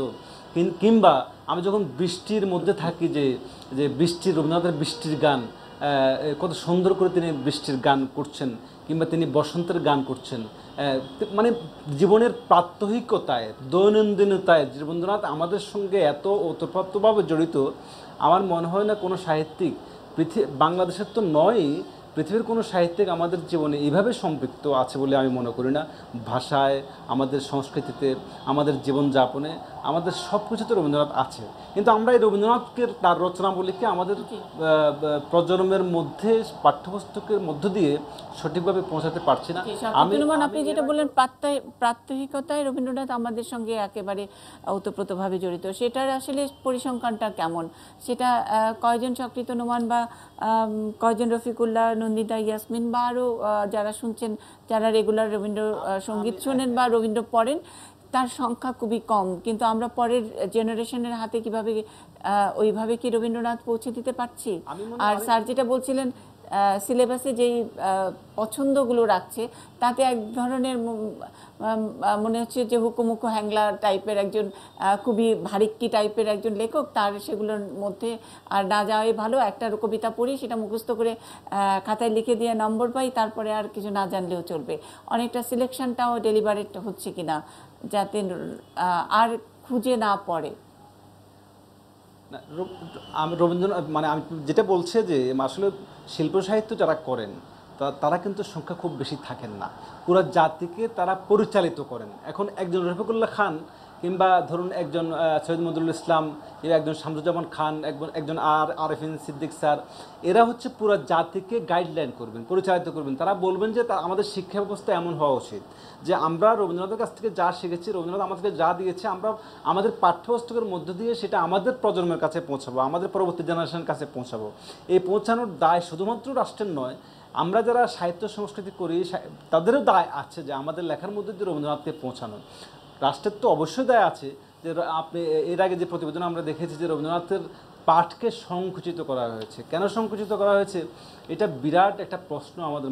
কিংবা আমি যখন বৃষ্টির মধ্যে থাকি, যে বৃষ্টির, রবীন্দ্রনাথের বৃষ্টির গান, কত সুন্দর করে তিনি বৃষ্টির গান করছেন, কিংবা তিনি বসন্তের গান করছেন। মানে জীবনের প্রাত্যহিকতায়, দৈনন্দিনতায় রবীন্দ্রনাথ আমাদের সঙ্গে এত ওতপ্রোতভাবে জড়িত, আমার মনে হয় না কোনো সাহিত্যিক বাংলাদেশের তো নয়, পৃথিবীর কোনো সাহিত্যিক আমাদের জীবনে এইভাবে সম্পৃক্ত আছে বলে আমি মনে করি না। ভাষায়, আমাদের সংস্কৃতিতে, আমাদের জীবনযাপনে, আমাদের সব কিছুতে রবীন্দ্রনাথ আছে। কিন্তু আমরা এই রবীন্দ্রনাথকে, তার রচনাবলীকে আমাদের প্রজন্মের মধ্যে, পাঠ্যপুস্তকের মধ্য দিয়ে সঠিকভাবে পৌঁছাতে পারছি না। আপনি যেটা বললেন প্রাত্যহিকতায় রবীন্দ্রনাথ আমাদের সঙ্গে একেবারে ওতপ্রোতভাবে জড়িত, সেটার আসলে পরিসংখ্যানটা কেমন, সেটা কয়জন সকৃত অনুমান বা কয়জন রফিকুল্লাহ, নন্দিতা, ইয়াসমিন বা আরও যারা শুনছেন, যারা রেগুলার রবীন্দ্র সঙ্গীত শোনেন বা রবীন্দ্র পড়েন, তার সংখ্যা খুবই কম, কিন্তু আমরা পরের জেনারেশনের হাতে কিভাবে ওইভাবে কি রবীন্দ্রনাথ পৌঁছে দিতে পারছি? আর স্যার যেটা বলছিলেন সিলেবাসে যেই পছন্দগুলো রাখছে তাতে এক ধরনের মনে হচ্ছে যে হুকুমুকু হ্যাংলা টাইপের একজন খুবই ভারিক্কি টাইপের একজন লেখক, তার সেগুলোর মধ্যে আর না যাওয়াই ভালো। একটা কবিতা পড়ি, সেটা মুখস্থ করে খাতায় লিখে দিয়ে নম্বর পাই, তারপরে আর কিছু না জানলেও চলবে। অনেকটা সিলেকশনটাও ডেলিভারেট হচ্ছে কিনা যাতে আর খুঁজে না পড়ে। রবীন্দ্রনাথ মানে আমি যেটা বলছে যে আসলে শিল্প সাহিত্য যারা করেন তারা কিন্তু সংখ্যা খুব বেশি থাকেন না, পুরো জাতিকে তারা পরিচালিত করেন। এখন একজন রফিকুল্লাহ খান কিংবা ধরুন একজন সৈয়দ মজরুল ইসলাম, একজন শামসুজ্জামান খান, একজন আরেফিন সিদ্দিক স্যার, এরা হচ্ছে পুরো জাতিকে গাইডলাইন করবেন, পরিচালিত করবেন। তারা বলবেন যে আমাদের শিক্ষা ব্যবস্থা এমন হওয়া উচিত যে আমরা রবীন্দ্রনাথের কাছ থেকে যা শিখেছি, রবীন্দ্রনাথ আমাদেরকে যা দিয়েছে, আমরা আমাদের পাঠ্যপুস্তকের মধ্য দিয়ে সেটা আমাদের প্রজন্মের কাছে পৌঁছাবো, আমাদের পরবর্তী জেনারেশনের কাছে পৌঁছাবো। এই পৌঁছানোর দায় শুধুমাত্র রাষ্ট্রের নয়, আমরা যারা সাহিত্য সংস্কৃতি করি তাদেরও দায় আছে যে আমাদের লেখার মধ্যে দিয়ে রবীন্দ্রনাথকে পৌঁছানো। রাষ্ট্রের তো অবশ্যই দায় আছে যে আপনি এর আগে যে প্রতিবেদন আমরা দেখেছি যে রবীন্দ্রনাথের পাঠকে সংকুচিত করা হয়েছে। কেন সংকুচিত করা হয়েছে এটা বিরাট একটা প্রশ্ন আমাদের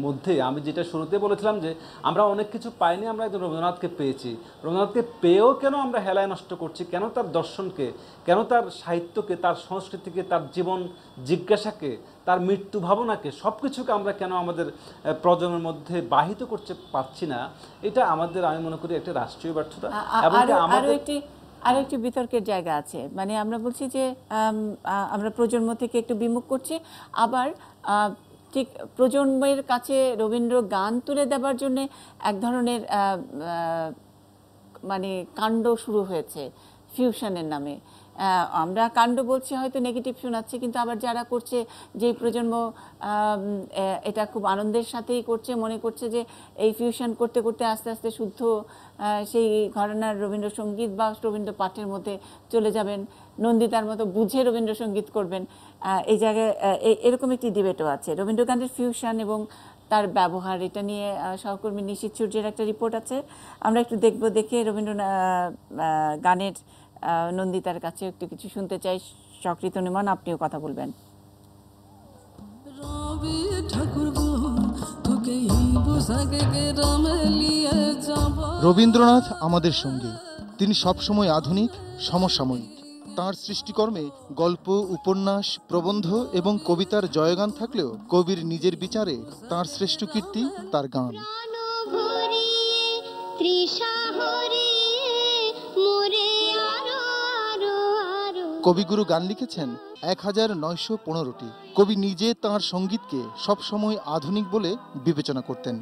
মধ্যে। আমি যেটা শুরুতে বলেছিলাম যে আমরা অনেক কিছু পাইনি, আমরা একজন রবীন্দ্রনাথকে পেয়েছি। রবীন্দ্রনাথকে পেয়েও কেন আমরা হেলায় নষ্ট করছি? কেন তার দর্শনকে, কেন তার সাহিত্যকে, তার সংস্কৃতিকে, তার জীবন জিজ্ঞাসাকে, তার মৃত্যু ভাবনাকে, সব কিছুকে আমরা কেন আমাদের প্রজন্মের মধ্যে বাহিত করতে পারছি না? এটা আমাদের, আমি মনে করি, একটা রাষ্ট্রীয় ব্যর্থতা। আরো একটি বিতর্কের জায়গা আছে, মানে আমরা বলছি যে আমরা প্রজন্ম থেকে একটু বিমুখ করছি, আবার ঠিক প্রজন্মের কাছে রবীন্দ্র গান তুলে দেবার জন্য এক ধরনের মানে কাণ্ড শুরু হয়েছে ফিউশনের নামে। আমরা কাণ্ড বলছি, হয়তো নেগেটিভ শোনাচ্ছে, কিন্তু আবার যারা করছে, যেই প্রজন্ম এটা খুব আনন্দের সাথেই করছে, মনে করছে যে এই ফিউশন করতে করতে আস্তে আস্তে শুদ্ধ সেই ঘরানার রবীন্দ্রসঙ্গীত বা রবীন্দ্র পাঠের মধ্যে চলে যাবেন, নন্দিতার মতো বুঝে রবীন্দ্রসঙ্গীত করবেন। এই জায়গায় এরকম একটি ডিবেটও আছে রবীন্দ্রগানের ফিউশন এবং তার ব্যবহার। এটা নিয়ে সহকর্মী নিশিত সূর্যের একটা রিপোর্ট আছে, আমরা একটু দেখব। দেখে রবীন্দ্রনাথ গানের নন্দিতার কাছে একটু কিছু শুনতে চাই। সকৃত নিমন, আপনিও কথা বলবেন। রবীন্দ্রনাথ আমাদের সঙ্গী। তিনি সবসময় আধুনিক, সমসাময়িক। তাঁর সৃষ্টিকর্মে গল্প, উপন্যাস, প্রবন্ধ এবং কবিতার জয়গান থাকলেও কবির নিজের বিচারে তাঁর শ্রেষ্ঠ কীর্তি তার গান। কবিগুরু গান লিখেছেন 1915টি। কবি নিজে তাঁর সঙ্গীতকে সবসময় আধুনিক বলে বিবেচনা করতেন।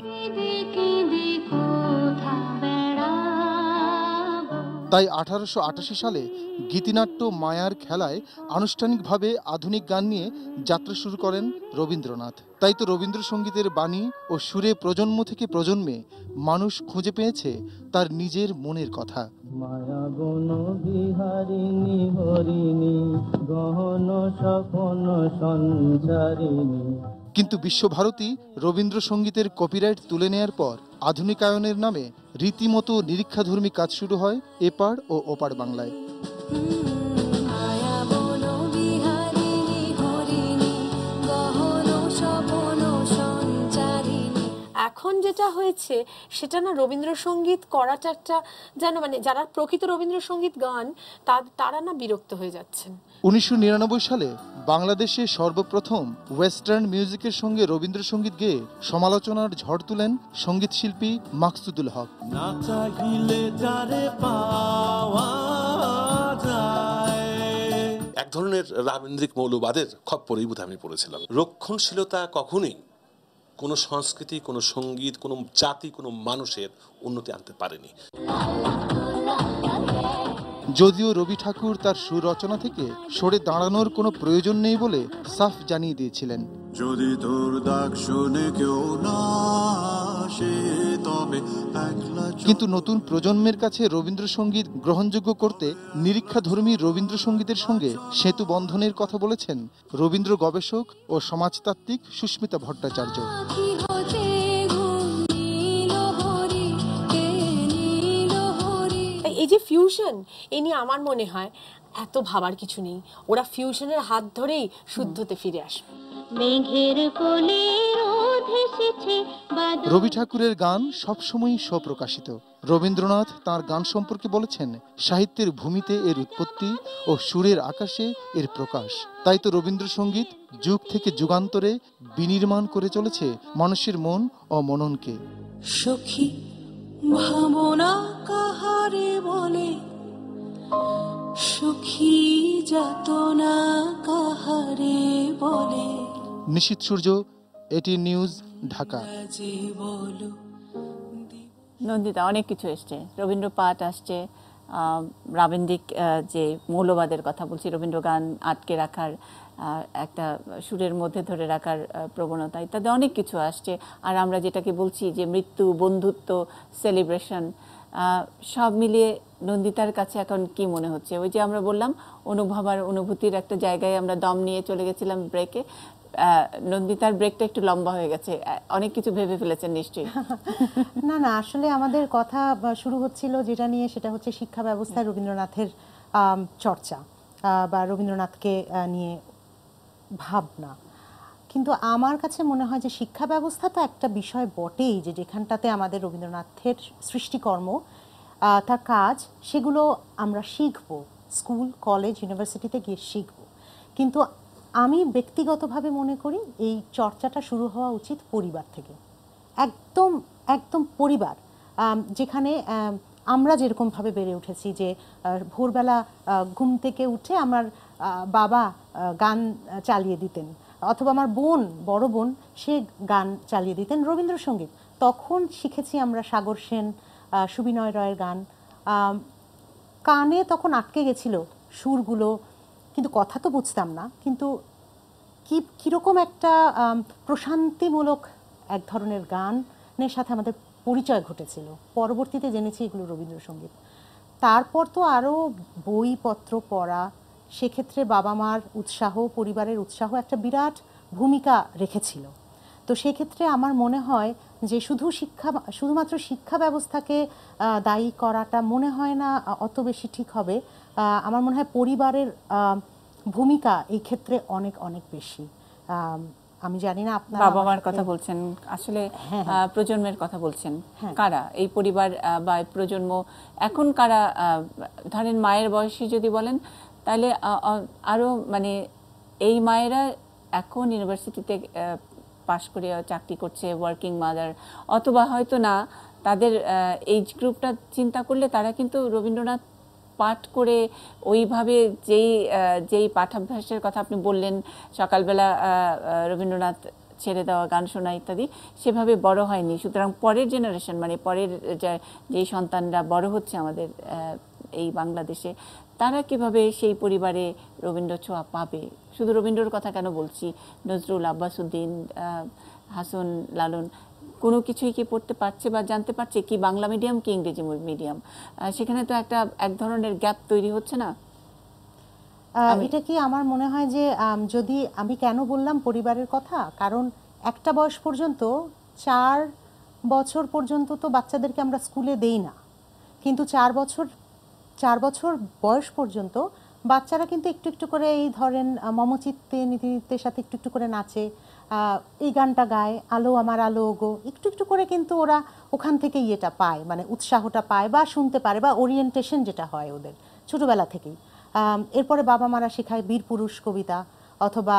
তাই 1888 সালে গীতিনাট্য মায়ার খেলায় আনুষ্ঠানিকভাবে আধুনিক গান নিয়ে যাত্রা শুরু করেন রবীন্দ্রনাথ। তাই তো রবীন্দ্রসঙ্গীতের বাণী ও সুরে প্রজন্ম থেকে প্রজন্মে মানুষ খুঁজে পেয়েছে তার নিজের মনের কথা। কিন্তু বিশ্বভারতী রবীন্দ্রসঙ্গীতের কপিরাইট তুলে নেয়ার পর আধুনিকায়নের নামে রীতিমতো নিরীক্ষাধর্মী কাজ শুরু হয় এপার ও ওপার বাংলায়। এখন যেটা হয়েছে সেটা না, রবীন্দ্রসঙ্গীত করাটা একটা যেন মানে যারা প্রকৃত রবীন্দ্রসঙ্গীত গান তারা না বিরক্ত হয়ে যাচ্ছেন। 1999 সালে বাংলাদেশে সর্বপ্রথম ওয়েস্টার্ন মিউজিকের সঙ্গে রবীন্দ্রসঙ্গীত গেয়ে সমালোচনার ঝড় তুলেন সঙ্গীত শিল্পী মাকসুদুল হক। এক ধরনের রাবীন্দ্রিক মৌলবাদের খপ্পরেই বোধহয় আমি পড়েছিলাম। রক্ষণশীলতা কখনোই কোনো সংস্কৃতি, কোনো সঙ্গীত, কোনো জাতি, কোনো মানুষের উন্নতি আনতে পারেনি। যদিও রবি ঠাকুর তার সুর রচনা থেকে সরে দাঁড়ানোর কোনো প্রয়োজন নেই বলে সাফ জানিয়ে দিয়েছিলেন। যদি তোর ডাক শুনে কেউ না আসে তবে কিন্তু নতুন প্রজন্মের কাছে রবীন্দ্রসঙ্গীত গ্রহণযোগ্য করতে নিরীক্ষাধর্মী রবীন্দ্রসঙ্গীতের সঙ্গে সেতু বন্ধনের কথা বলেছেন রবীন্দ্র গবেষক ও সমাজতাত্ত্বিক সুস্মিতা ভট্টাচার্য। এই যে ফিউশন, এ নিয়ে আমার মনে হয় এত ভাবার কিছু নেই, ওরা ফিউশনের হাত ধরেই শুদ্ধতে ফিরে আসবে। মেঘের কোলে রোদ এসেছে। রবি ঠাকুরের গান সবসময়ই স্বপ্রকাশিত। রবীন্দ্রনাথ তার গান সম্পর্কে বলেছেন, সাহিত্যের ভূমিতে এর উৎপত্তি ও সুরের আকাশে এর প্রকাশ। তাই তো রবীন্দ্রসঙ্গীত যুগ থেকে যুগান্তরে বিনির্মাণ করে চলেছে মানুষের মন ও মননকে। সখী ভাবনা কাহারে বলে, সুখী যাতনা কাহারে বলে। নিশীথ সূর্য, এটিএন নিউজ, ঢাকা। নন্দিতা, অনেক কিছু এসছে, রবীন্দ্র পাঠ আসছে, রাবীন্দ্রিক যে মৌলবাদের কথা বলছি, রবীন্দ্র গান আটকে রাখার একটা সুরের মধ্যে ধরে রাখার প্রবণতা ইত্যাদি অনেক কিছু আসছে। আর আমরা যেটাকে বলছি যে মৃত্যু, বন্ধুত্ব, সেলিব্রেশন, সব মিলিয়ে নন্দিতার কাছে এখন কি মনে হচ্ছে? ওই যে আমরা বললাম অনুভব আর অনুভূতির একটা জায়গায় আমরা দম নিয়ে চলে গেছিলাম ব্রেকে, নন্দিতার ব্রেকটা একটু লম্বা হয়ে গেছে, অনেক কিছু ভেবে ফেলেছেন নিশ্চয়ই। না না, আসলে আমাদের কথা শুরু হচ্ছিল যেটা নিয়ে, সেটা হচ্ছে শিক্ষা ব্যবস্থায় রবীন্দ্রনাথের চর্চা বা রবীন্দ্রনাথকে নিয়ে ভাবনা। কিন্তু আমার কাছে মনে হয় যে শিক্ষা ব্যবস্থা তো একটা বিষয় বটেই, যে যেখানটাতে আমাদের রবীন্দ্রনাথের সৃষ্টিকর্ম, তার কাজ, সেগুলো আমরা শিখব, স্কুল, কলেজ, ইউনিভার্সিটিতে গিয়ে শিখব। কিন্তু আমি ব্যক্তিগতভাবে মনে করি এই চর্চাটা শুরু হওয়া উচিত পরিবার থেকে, একদম একদম পরিবার, যেখানে আমরা যেরকমভাবে বেড়ে উঠেছি, যে ভোরবেলা ঘুম থেকে উঠে আমার বাবা গান চালিয়ে দিতেন, অথবা আমার বোন, বড় বোন, সে গান চালিয়ে দিতেন রবীন্দ্রসঙ্গীত। তখন শিখেছি আমরা সাগর সেন, সুবিনয় রায়ের গান, কানে তখন আটকে গেছিল সুরগুলো, কিন্তু কথা তো বুঝতাম না, কিন্তু কীরকম একটা প্রশান্তিমূলক এক ধরনের গানের সাথে আমাদের পরিচয় ঘটেছিল। পরবর্তীতে জেনেছি এগুলো রবীন্দ্রসঙ্গীত। তারপর তো আরও বইপত্র পড়া, সেক্ষেত্রে বাবা মার উৎসাহ, পরিবারের উৎসাহ একটা বিরাট ভূমিকা রেখেছিল। তো সেক্ষেত্রে আমার মনে হয় যে শুধুমাত্র শিক্ষা ব্যবস্থাকে দায়ী করাটা মনে হয় না অত বেশি ঠিক হবে। আমার মনে হয় পরিবারের ভূমিকা এই ক্ষেত্রে অনেক অনেক বেশি। আমি জানি না আপনারা বাবা মার কথা বলছেন, আসলে প্রজন্মের কথা বলছেন, কারা এই পরিবার বা প্রজন্ম এখন কারা? ধরেন মায়ের বয়সী যদি বলেন, তাহলে আরও মানে এই মায়েরা এখন ইউনিভার্সিটিতে পাশ করে চাকরি করছে, ওয়ার্কিং মাদার, অথবা হয়তো না, তাদের এইজ গ্রুপটা চিন্তা করলে তারা কিন্তু রবীন্দ্রনাথ পাঠ করে ওইভাবে যেই পাঠাভ্যাসের কথা আপনি বললেন, সকালবেলা রবীন্দ্রনাথ ছেড়ে দেওয়া গান শোনা ইত্যাদি, সেভাবে বড় হয়নি। সুতরাং পরের জেনারেশন, মানে পরের যেই সন্তানরা বড় হচ্ছে আমাদের এই বাংলাদেশে, তারা কিভাবে সেই পরিবারে রবীন্দ্র ছোঁয়া পাবে? শুধু রবীন্দ্রর কথা কেন বলছি, নজরুল, আব্বাসউদ্দিন, হাসন, লালন, কোনো কিছুই কি পড়তে পারছে বা জানতে পারছে? কি বাংলা মিডিয়াম কি ইংরেজি মিডিয়াম? সেখানে তো এক ধরনের গ্যাপ তৈরি হচ্ছে না? এটা কি আমার মনে হয় যে, যদি আমি কেন বললাম পরিবারের কথা, কারণ একটা বয়স পর্যন্ত, 4 বছর পর্যন্ত তো বাচ্চাদেরকে আমরা স্কুলে দেই না, কিন্তু 4 বছর বয়স পর্যন্ত বাচ্চারা কিন্তু একটু একটু করে, এই ধরেন মমচিত্তে নীতির সাথে একটু একটু করে নাচে, এই গানটা গায়, আলো আমার আলো গো, একটু একটু করে কিন্তু ওরা ওখান থেকে ইয়েটা পায়, মানে উৎসাহটা পায় বা শুনতে পারে, বা ওরিয়েন্টেশন যেটা হয় ওদের ছোটবেলা থেকেই। এরপরে বাবা মারা শেখায় বীর পুরুষ কবিতা, অথবা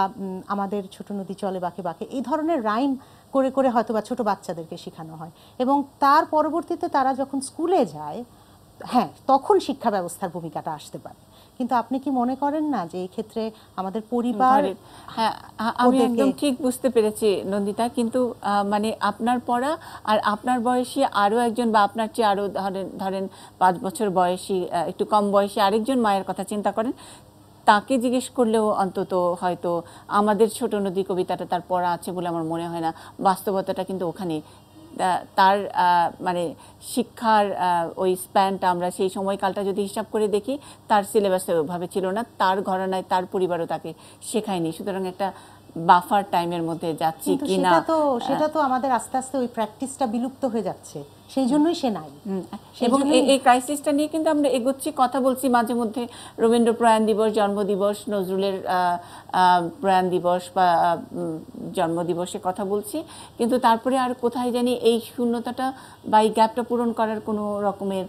আমাদের ছোট নদী চলে বাঁকে বাঁকে, এই ধরনের রাইম করে করে হয়তো বা ছোট বাচ্চাদেরকে শেখানো হয়। এবং তার পরবর্তীতে তারা যখন স্কুলে যায়, হ্যাঁ, তখন শিক্ষা ব্যবস্থার ভূমিকাটা আসতে পারে। কিন্তু আপনি কি মনে করেন না যে এই ক্ষেত্রে আমাদের পরিবার? হ্যাঁ, আমি একদম ঠিক বুঝতে পেরেছি নন্দিতা, কিন্তু মানে আপনার পড়া আর আপনার বয়সী আরও একজন, বা আপনার চেয়ে আরও ধরেন 5 বছর বয়সী, একটু কম বয়সী আরেকজন মায়ের কথা চিন্তা করেন, তাকে জিজ্ঞেস করলেও অন্তত হয়তো আমাদের ছোট নদী কবিতাটা তার পড়া আছে বলে আমার মনে হয় না। বাস্তবতাটা কিন্তু ওখানে, তার মানে শিক্ষার ওই স্প্যানটা আমরা সেই সময়কালটা যদি হিসাব করে দেখি, তার সিলেবাসে ওইভাবে ছিল না, তার ঘরানায় তার পরিবারও তাকে শেখায়নি। সুতরাং একটা বাফার টাইমের মধ্যে যাচ্ছি কিন্তু কিনা। সেটা তো আমাদের আস্তে আস্তে ওই প্র্যাকটিসটা বিলুপ্ত হয়ে যাচ্ছে, সেই জন্যই সে নাই। এবং এই ক্রাইসিসটা নিয়ে কিন্তু আমরা এগোচ্ছি, কথা বলছি মাঝে মধ্যে রবীন্দ্র প্রয়াণ দিবস, জন্মদিবস, নজরুলের প্রয়াণ দিবস বা জন্মদিবসে কথা বলছি, কিন্তু তারপরে আর কোথায় জানি এই শূন্যতাটা বা এই গ্যাপটা পূরণ করার কোনো রকমের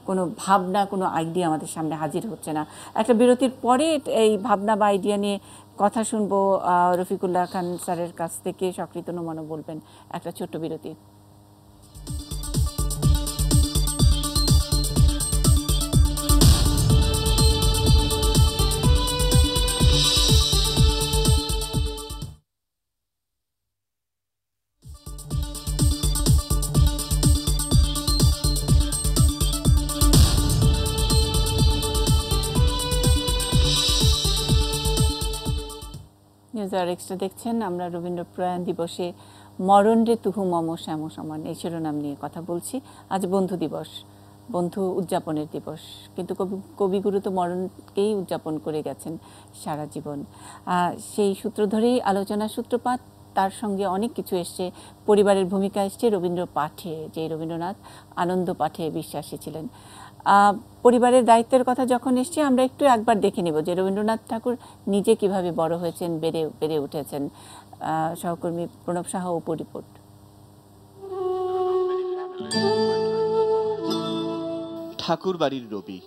কোনো ভাবনা, কোনো আইডিয়া আমাদের সামনে হাজির হচ্ছে না। একটা বিরতির পরে এই ভাবনা বা আইডিয়া নিয়ে কথা শুনবো রফিকুল্লাহ খান স্যারের কাছ থেকে। সকৃত নোমানও বলবেন। একটা ছোট্ট বিরতি। নিউজ আর এক্সট্রা দেখছেন। আমরা রবীন্দ্র প্রয়াণ দিবসে মরণ রে তুহু মম শ্যাম সমান এই শিরোনাম নিয়ে কথা বলছি। আজ বন্ধু দিবস, বন্ধু উদযাপনের দিবস, কিন্তু কবিগুরু তো মরণকেই উদযাপন করে গেছেন সারা জীবন। সেই সূত্র ধরেই আলোচনা সূত্রপাত, তার সঙ্গে অনেক কিছু এসছে। পরিবারের ভূমিকা এসছে, রবীন্দ্র পাঠে, যে রবীন্দ্রনাথ আনন্দ পাঠে বিশ্বাসী ছিলেন। পরিবারের দায়িত্বের কথা যখন এসছে, আমরা একটু একবার দেখে নেব যে রবীন্দ্রনাথ ঠাকুর নিজে কিভাবে বড় হয়েছেন, বেড়ে উঠেছেন। সহকর্মী প্রণব সাহা ও রিপোর্ট। ঠাকুর বাড়ির রবি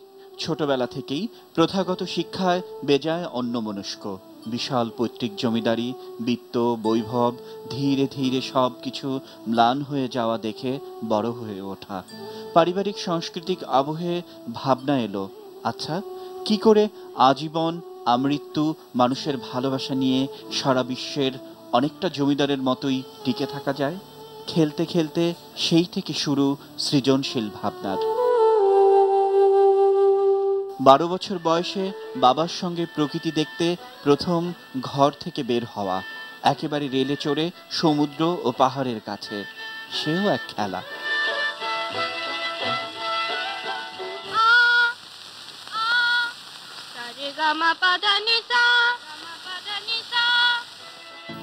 ছোটবেলা থেকেই প্রথাগত শিক্ষায় বেজায় অন্যমনস্ক। বিশাল পৈতৃক জমিদারি, বিত্ত, বৈভব, ধীরে ধীরে সব কিছু ম্লান হয়ে যাওয়া দেখে বড় হয়ে ওঠা। পারিবারিক সাংস্কৃতিক আবহে ভাবনা এলো, আচ্ছা কি করে আজীবন আমৃত্যু মানুষের ভালোবাসা নিয়ে সারা বিশ্বের অনেকটা জমিদারের মতোই টিকে থাকা যায়। খেলতে খেলতে সেই থেকে শুরু সৃজনশীল ভাবনার। 12 বছর বয়সে বাবার সঙ্গে প্রকৃতি দেখতে প্রথম ঘর থেকে বের হওয়া, একেবারে রেলে চড়ে সমুদ্র ও পাহাড়ের কাছে, সেও এক খেলা।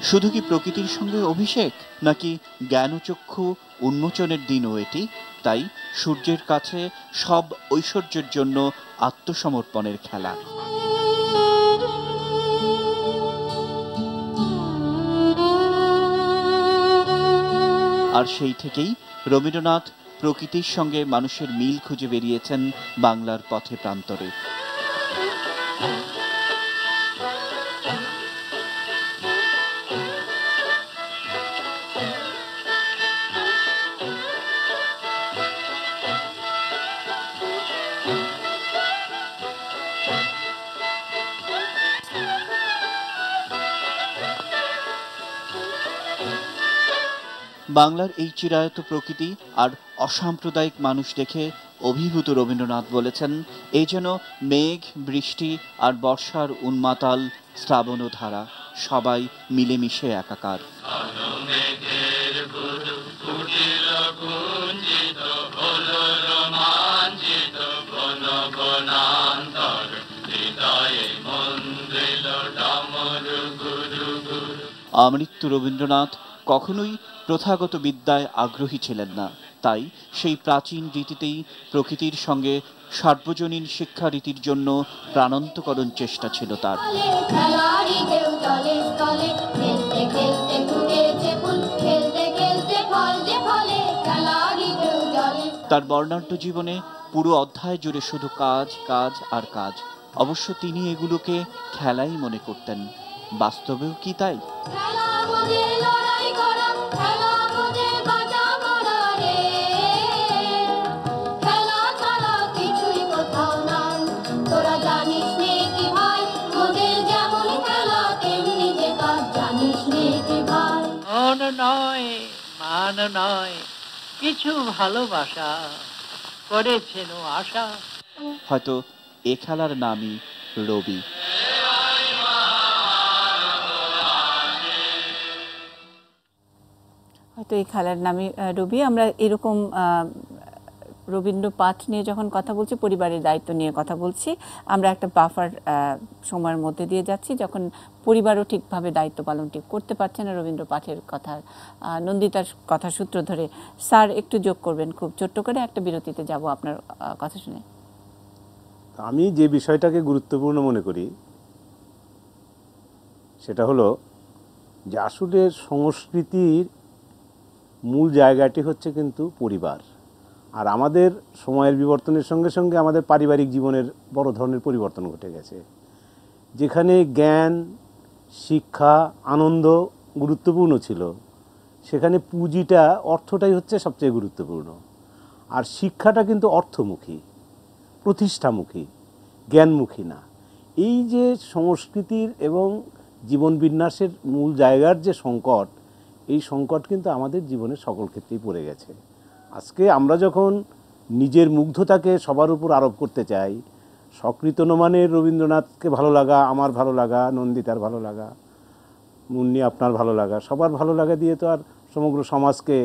শুধু কি প্রকৃতির সঙ্গে অভিষেক, নাকি জ্ঞানচক্ষু উন্মোচনের দিনও এটি? তাই সূর্যের কাছে সব ঐশ্বর্যের জন্য আত্মসমর্পণের খেলা। আর সেই থেকেই রবীন্দ্রনাথ প্রকৃতির সঙ্গে মানুষের মিল খুঁজে বেরিয়েছেন বাংলার পথে প্রান্তরে। বাংলার এই চিরায়ত প্রকৃতি আর অসাম্প্রদায়িক মানুষ দেখে অভিভূত রবীন্দ্রনাথ বলেছেন, এই যেন মেঘ, বৃষ্টি আর বর্ষার উন্মাতাল শ্রাবণ ধারা, সবাই মিলেমিশে একাকার। আমৃত্যু রবীন্দ্রনাথ কখনোই প্রথাগত বিদ্যায় আগ্রহী ছিলেন না, তাই সেই প্রাচীন রীতিতেই প্রকৃতির সঙ্গে সার্বজনীন শিক্ষা রীতির জন্য প্রাণান্তকরণ চেষ্টা ছিল তার। তার বর্ণাঢ্য জীবনে পুরো অধ্যায় জুড়ে শুধু কাজ, কাজ আর কাজ। অবশ্য তিনি এগুলোকে খেলাই মনে করতেন। বাস্তবেও কি তাই? নয় মান নয়, কিছু ভালোবাসা করেছেন আশা। হয়তো এ খেলার নামই রবি। হয়তো এই খেলার নামই রবি। আমরা এরকম রবীন্দ্র পাঠ নিয়ে যখন কথা বলছি, পরিবারের দায়িত্ব নিয়ে কথা বলছি, আমরা একটা বাফার সময়ের মধ্যে দিয়ে যাচ্ছি যখন পরিবারও ঠিকভাবে দায়িত্ব পালন ঠিক করতে পারছে না রবীন্দ্র পাঠের কথা, নন্দিতার কথা সূত্র ধরে। স্যার একটু যোগ করবেন খুব ছোট্ট করে, একটা বিরতিতে যাব আপনার কথা শুনে। আমি যে বিষয়টাকে গুরুত্বপূর্ণ মনে করি সেটা হলো যে আসলে সংস্কৃতির মূল জায়গাটি হচ্ছে কিন্তু পরিবার। আর আমাদের সময়ের বিবর্তনের সঙ্গে সঙ্গে আমাদের পারিবারিক জীবনের বড় ধরনের পরিবর্তন ঘটে গেছে, যেখানে জ্ঞান, শিক্ষা, আনন্দ গুরুত্বপূর্ণ ছিল, সেখানে পুঁজিটা, অর্থটাই হচ্ছে সবচেয়ে গুরুত্বপূর্ণ। আর শিক্ষাটা কিন্তু অর্থমুখী, প্রতিষ্ঠামুখী, জ্ঞানমুখী না। এই যে সংস্কৃতির এবং জীবন বিন্যাসের মূল জায়গার যে সংকট, এই সংকট কিন্তু আমাদের জীবনের সকল ক্ষেত্রেই পড়ে গেছে। আজকে আমরা যখন নিজের মুগ্ধতাকে সবার উপর আরোপ করতে চাই, সকৃতনমানের রবীন্দ্রনাথকে ভালো লাগা, আমার ভালো লাগা, নন্দিতার ভালো লাগা, মুন্নি আপনার ভালো লাগা, সবার ভালো লাগা দিয়ে তো আর সমগ্র সমাজকে,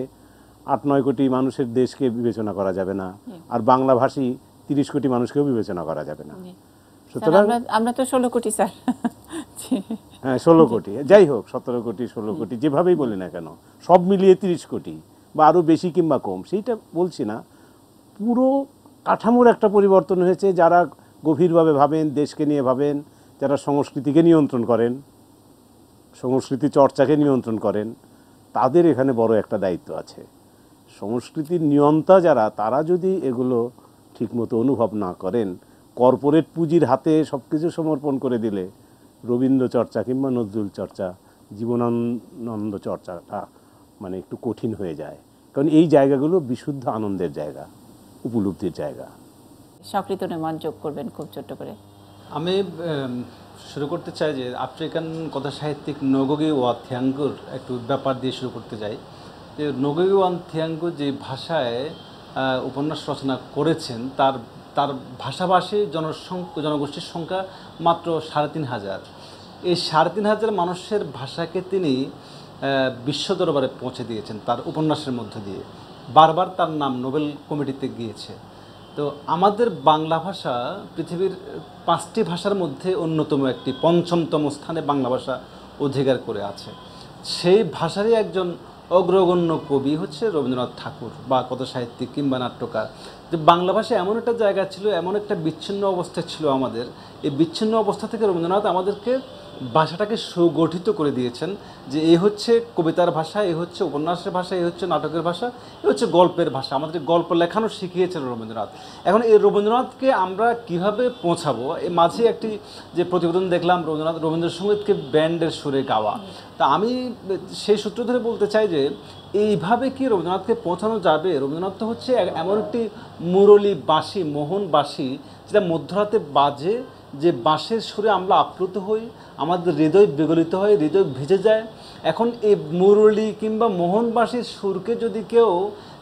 8-9 কোটি মানুষের দেশকে বিবেচনা করা যাবে না, আর বাংলাভাষী 30 কোটি মানুষকেও বিবেচনা করা যাবে না। সুতরাং আমরা তো 16 কোটি স্যার। হ্যাঁ 16 কোটি, যাই হোক 17 কোটি 16 কোটি যেভাবেই বলি না কেন, সব মিলিয়ে 30 কোটি বা আরও বেশি কিংবা কম সেইটা বলছি না, পুরো কাঠামোর একটা পরিবর্তন হয়েছে। যারা গভীরভাবে ভাবেন, দেশকে নিয়ে ভাবেন, যারা সংস্কৃতিকে নিয়ন্ত্রণ করেন, সংস্কৃতি চর্চাকে নিয়ন্ত্রণ করেন, তাদের এখানে বড় একটা দায়িত্ব আছে। সংস্কৃতির নিয়ন্তা যারা, তারা যদি এগুলো ঠিকমতো অনুভব না করেন, কর্পোরেট পুঁজির হাতে সব কিছু সমর্পণ করে দিলে রবীন্দ্র চর্চা কিংবা নজরুল চর্চা, জীবনানন্দ চর্চাটা মানে একটু কঠিন হয়ে যায়। কারণ এই জায়গাগুলো বিশুদ্ধ আনন্দের জায়গা, উপলব্ধির জায়গা। সকৃত নমান যোগ করবেন খুব ছোট্ট করে। আমি শুরু করতে চাই যে আফ্রিকান কথা সাহিত্যিক নগোগি ওয়াথিয়াঙ্গুর একটু ব্যাপার দিয়ে শুরু করতে চাই। যে নগোগি ওয়াথিয়াঙ্গু যে ভাষায় উপন্যাস রচনা করেছেন, তার ভাষাভাষী জনগোষ্ঠীর সংখ্যা মাত্র 3,500। এই 3,500 মানুষের ভাষাকে তিনি বিশ্ব দরবারে পৌঁছে দিয়েছেন তার উপন্যাসের মধ্য দিয়ে। বারবার তার নাম নোবেল কমিটিতে গিয়েছে। তো আমাদের বাংলা ভাষা পৃথিবীর 5টি ভাষার মধ্যে অন্যতম একটি, 5ম স্থানে বাংলা ভাষা অধিকার করে আছে। সেই ভাষারই একজন অগ্রগণ্য কবি হচ্ছে রবীন্দ্রনাথ ঠাকুর বা কথা সাহিত্যিক কিংবা নাট্যকার। যে বাংলা ভাষা এমন একটা জায়গা ছিল, এমন একটা বিচ্ছিন্ন অবস্থা ছিল আমাদের, এই বিচ্ছিন্ন অবস্থা থেকে রবীন্দ্রনাথ আমাদেরকে ভাষাটাকে সুগঠিত করে দিয়েছেন যে এই হচ্ছে কবিতার ভাষা, এই হচ্ছে উপন্যাসের ভাষা, এই হচ্ছে নাটকের ভাষা, এই হচ্ছে গল্পের ভাষা। আমাদের গল্প লেখানো শিখিয়েছেন রবীন্দ্রনাথ। এখন এই রবীন্দ্রনাথকে আমরা কিভাবে পৌঁছাবো, এই মাঝে একটি যে প্রতিবেদন দেখলাম রবীন্দ্রসঙ্গীতকে ব্যান্ডের সুরে গাওয়া। তা আমি সেই সূত্র ধরে বলতে চাই যে এইভাবে কি রবীন্দ্রনাথকে পৌঁছানো যাবে? রবীন্দ্রনাথ তো হচ্ছে এমন একটি মুরলী বাঁশি, মোহন বাঁশি, যেটা মধ্যরাতে বাজে, যে বাঁশের সুরে আমরা আপ্লুত হই, আমাদের হৃদয় বিগলিত হয়, হৃদয় ভিজে যায়। এখন এই মুরলী কিংবা মোহন বাঁশির সুরকে যদি কেউ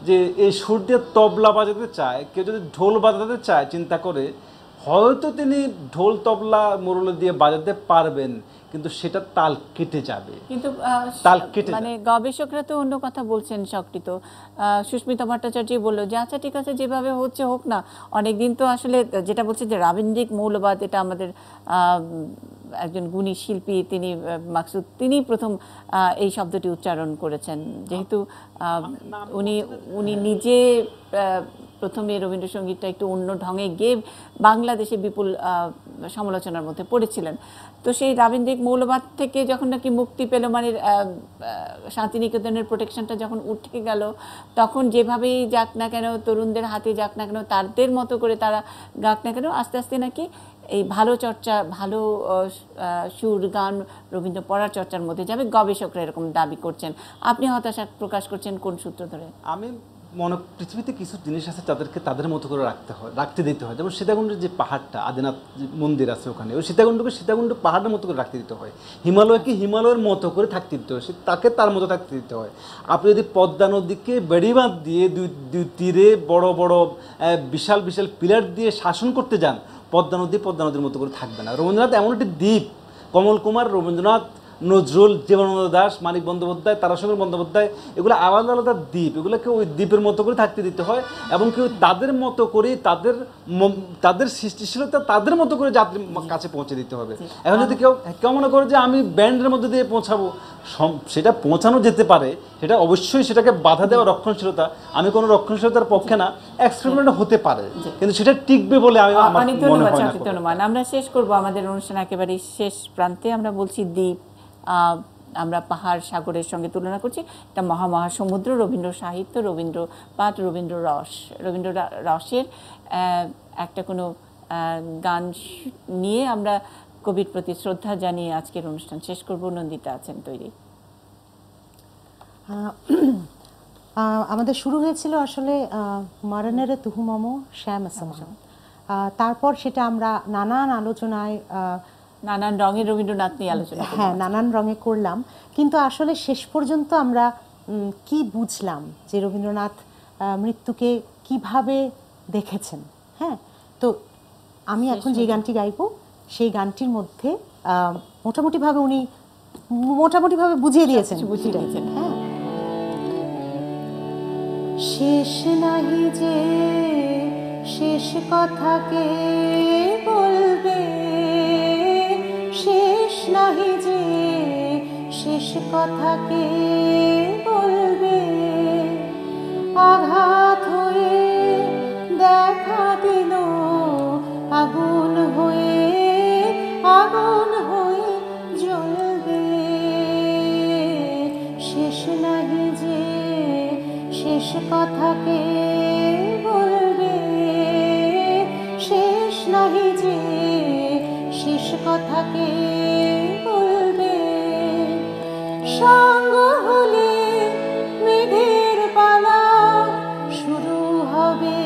যে এই সুর দিয়ে তবলা বাজাতে চায়, কেউ যদি ঢোল বাজাতে চায়, চিন্তা করে হয়তো তিনি ঢোল তবলা মুরলী দিয়ে বাজাতে পারবেন, কিন্তু সেটা তাল কেটে যাবে। কিন্তু তাল কেটে মানে গবেষকরা তো অন্য কথা বলছেন। সকৃত সুস্মিতা ভট্টাচার্য বললো যে আচ্ছা ঠিক আছে, যেভাবে হচ্ছে হোক না। অনেকদিন তো আসলে যেটা বলছে যে রাবীন্দ্রিক মৌলবাদ, এটা আমাদের একজন গুণী শিল্পী, তিনি মাকসুদ, তিনি প্রথম এই শব্দটি উচ্চারণ করেছেন, যেহেতু উনি নিজে প্রথমে রবীন্দ্রসঙ্গীতটা একটু অন্য ঢঙে গেয়ে বাংলাদেশে বিপুল সমালোচনার মধ্যে পড়েছিলেন। তো সেই রাবীন্দ্রিক মৌলবাদ থেকে যখন নাকি মুক্তি পেল, মানে শান্তিনিকেতনের প্রোটেকশনটা যখন উঠে গেল, তখন যেভাবেই যাক না কেন, তরুণদের হাতে যাক না কেন, তাদের মতো করে তারা গাক না কেন, আস্তে আস্তে নাকি এই ভালো চর্চা, ভালো সুর, গান, রবীন্দ্র পড়ার চর্চার মধ্যে যাবে। গবেষকরা এরকম দাবি করছেন। আপনি হতাশা প্রকাশ করছেন কোন সূত্র ধরে? আমি পৃথিবীতে কিছু জিনিস আছে তাদেরকে তাদের মতো করে রাখতে দিতে হয়। যেমন সীতাকুণ্ডের যে পাহাড়টা, আদিনাথ মন্দির আছে ওখানে, ওই সীতাকুণ্ডকে সীতাকুণ্ড পাহাড়ের মতো করে রাখতে দিতে হয়। হিমালয়কে হিমালয়ের মতো করে থাকতে দিতে হয়, তাকে তার মতো থাকতে দিতে হয়। আপনি যদি পদ্মা নদীকে বেড়িবাঁধ দিয়ে দুই তীরে বড় বড় বিশাল বিশাল পিলার দিয়ে শাসন করতে যান, পদ্মা নদীর মতো করে থাকবে না। রবীন্দ্রনাথ এমন একটি দ্বীপ, কমল কুমার রবীন্দ্রনাথ নজরুল, জীবনানন্দ দাশ, মানিক বন্দ্যোপাধ্যায়, তারাশঙ্কর বন্দ্যোপাধ্যায়, এগুলো আলাদা আলাদা দ্বীপ, এগুলোকে ওই দ্বীপের মতো করে থাকতে দিতে হয় এবং কেউ তাদের মতো করে তাদের সৃষ্টিশীলতা তাদের মতো করে জাতির কাছে পৌঁছে দিতে হবে। এখন যদি কেউ মনে করে যে আমি ব্যান্ডের মধ্যে দিয়ে পৌঁছাবো, সেটা পৌঁছানো যেতে পারে, সেটা অবশ্যই সেটাকে বাধা দেওয়া রক্ষণশীলতা, আমি কোনো রক্ষণশীলতার পক্ষে না, এক্সপেরিমেন্ট হতে পারে কিন্তু সেটা টিকবে বলে আমি অনেক ধন্যবাদ শাকিব নোমান। আমরা শেষ করব আমাদের অনুষ্ঠান একেবারে শেষ প্রান্তে। আমরা বলছি দ্বীপ, আমরা পাহাড় সাগরের সঙ্গে তুলনা করছি, এটা মহাসমুদ্র, রবীন্দ্র সাহিত্য, রবীন্দ্র পাঠ, রবীন্দ্র রসের একটা কোনো গান নিয়ে আমরা কবির প্রতি শ্রদ্ধা জানিয়ে আজকের অনুষ্ঠান শেষ করব। নন্দিতা আছেন তৈরি? আমাদের শুরু হয়েছিল আসলে মারানের তুহুমম শ্যাম আসাম, তারপর সেটা আমরা নানান আলোচনায় নানান রঙের রবীন্দ্রনাথ নিয়ে আলোচনা, হ্যাঁ নানান রঙে করলাম, কিন্তু আসলে শেষ পর্যন্ত আমরা কি বুঝলাম যে রবীন্দ্রনাথ মৃত্যুকে কিভাবে দেখেছেন। হ্যাঁ, তো আমি এখন যে গানটি গাইবো সেই গানটির মধ্যে উনি মোটামুটিভাবে বুঝিয়ে দিয়েছেন। হ্যাঁ, শেষ নাহি যে শেষ কথাকে বলবে, শেষ নাহি যে শেষ কথাকে বলবে, আঘাত হয়ে দেখা দিল আগুন হয়ে জ্বলবে, শেষ নাহি যে শেষ কথাকে বলবে, শেষ নাহি যে শেষ কথাকে বলবে, সঙ্গ হলে মেঘের পালা শুরু হবে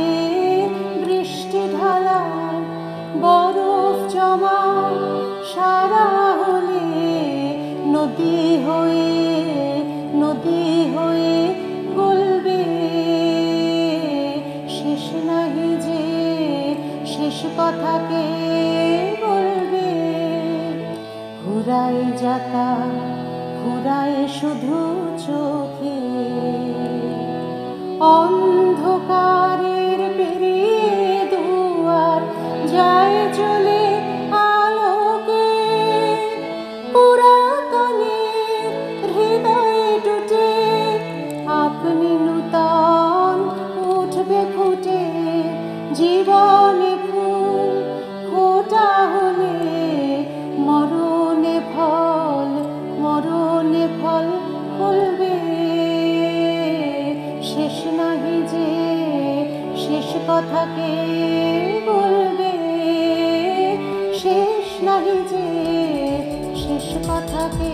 বৃষ্টি ঢালা, বরফ জমা সারা হলে নদী হয়ে গলবে, শেষ নাহি যে শেষ কথাকে বলবে, ঘুরায় যাতা ঘুরায় শুধু চোখে, অন্ধকারের পেরিয়ে দুয়ার যায় চলে আলোকে, পুরাতনের হৃদয়ে টুটে আপনি নূতন উঠবে ফুটে, জীবনে ফুল ফোটা হলে মরণে ফল ফলবে, শেষ নাহি যে শেষ কথাকে বলবে, শেষ নাহি যে শেষ কথাকে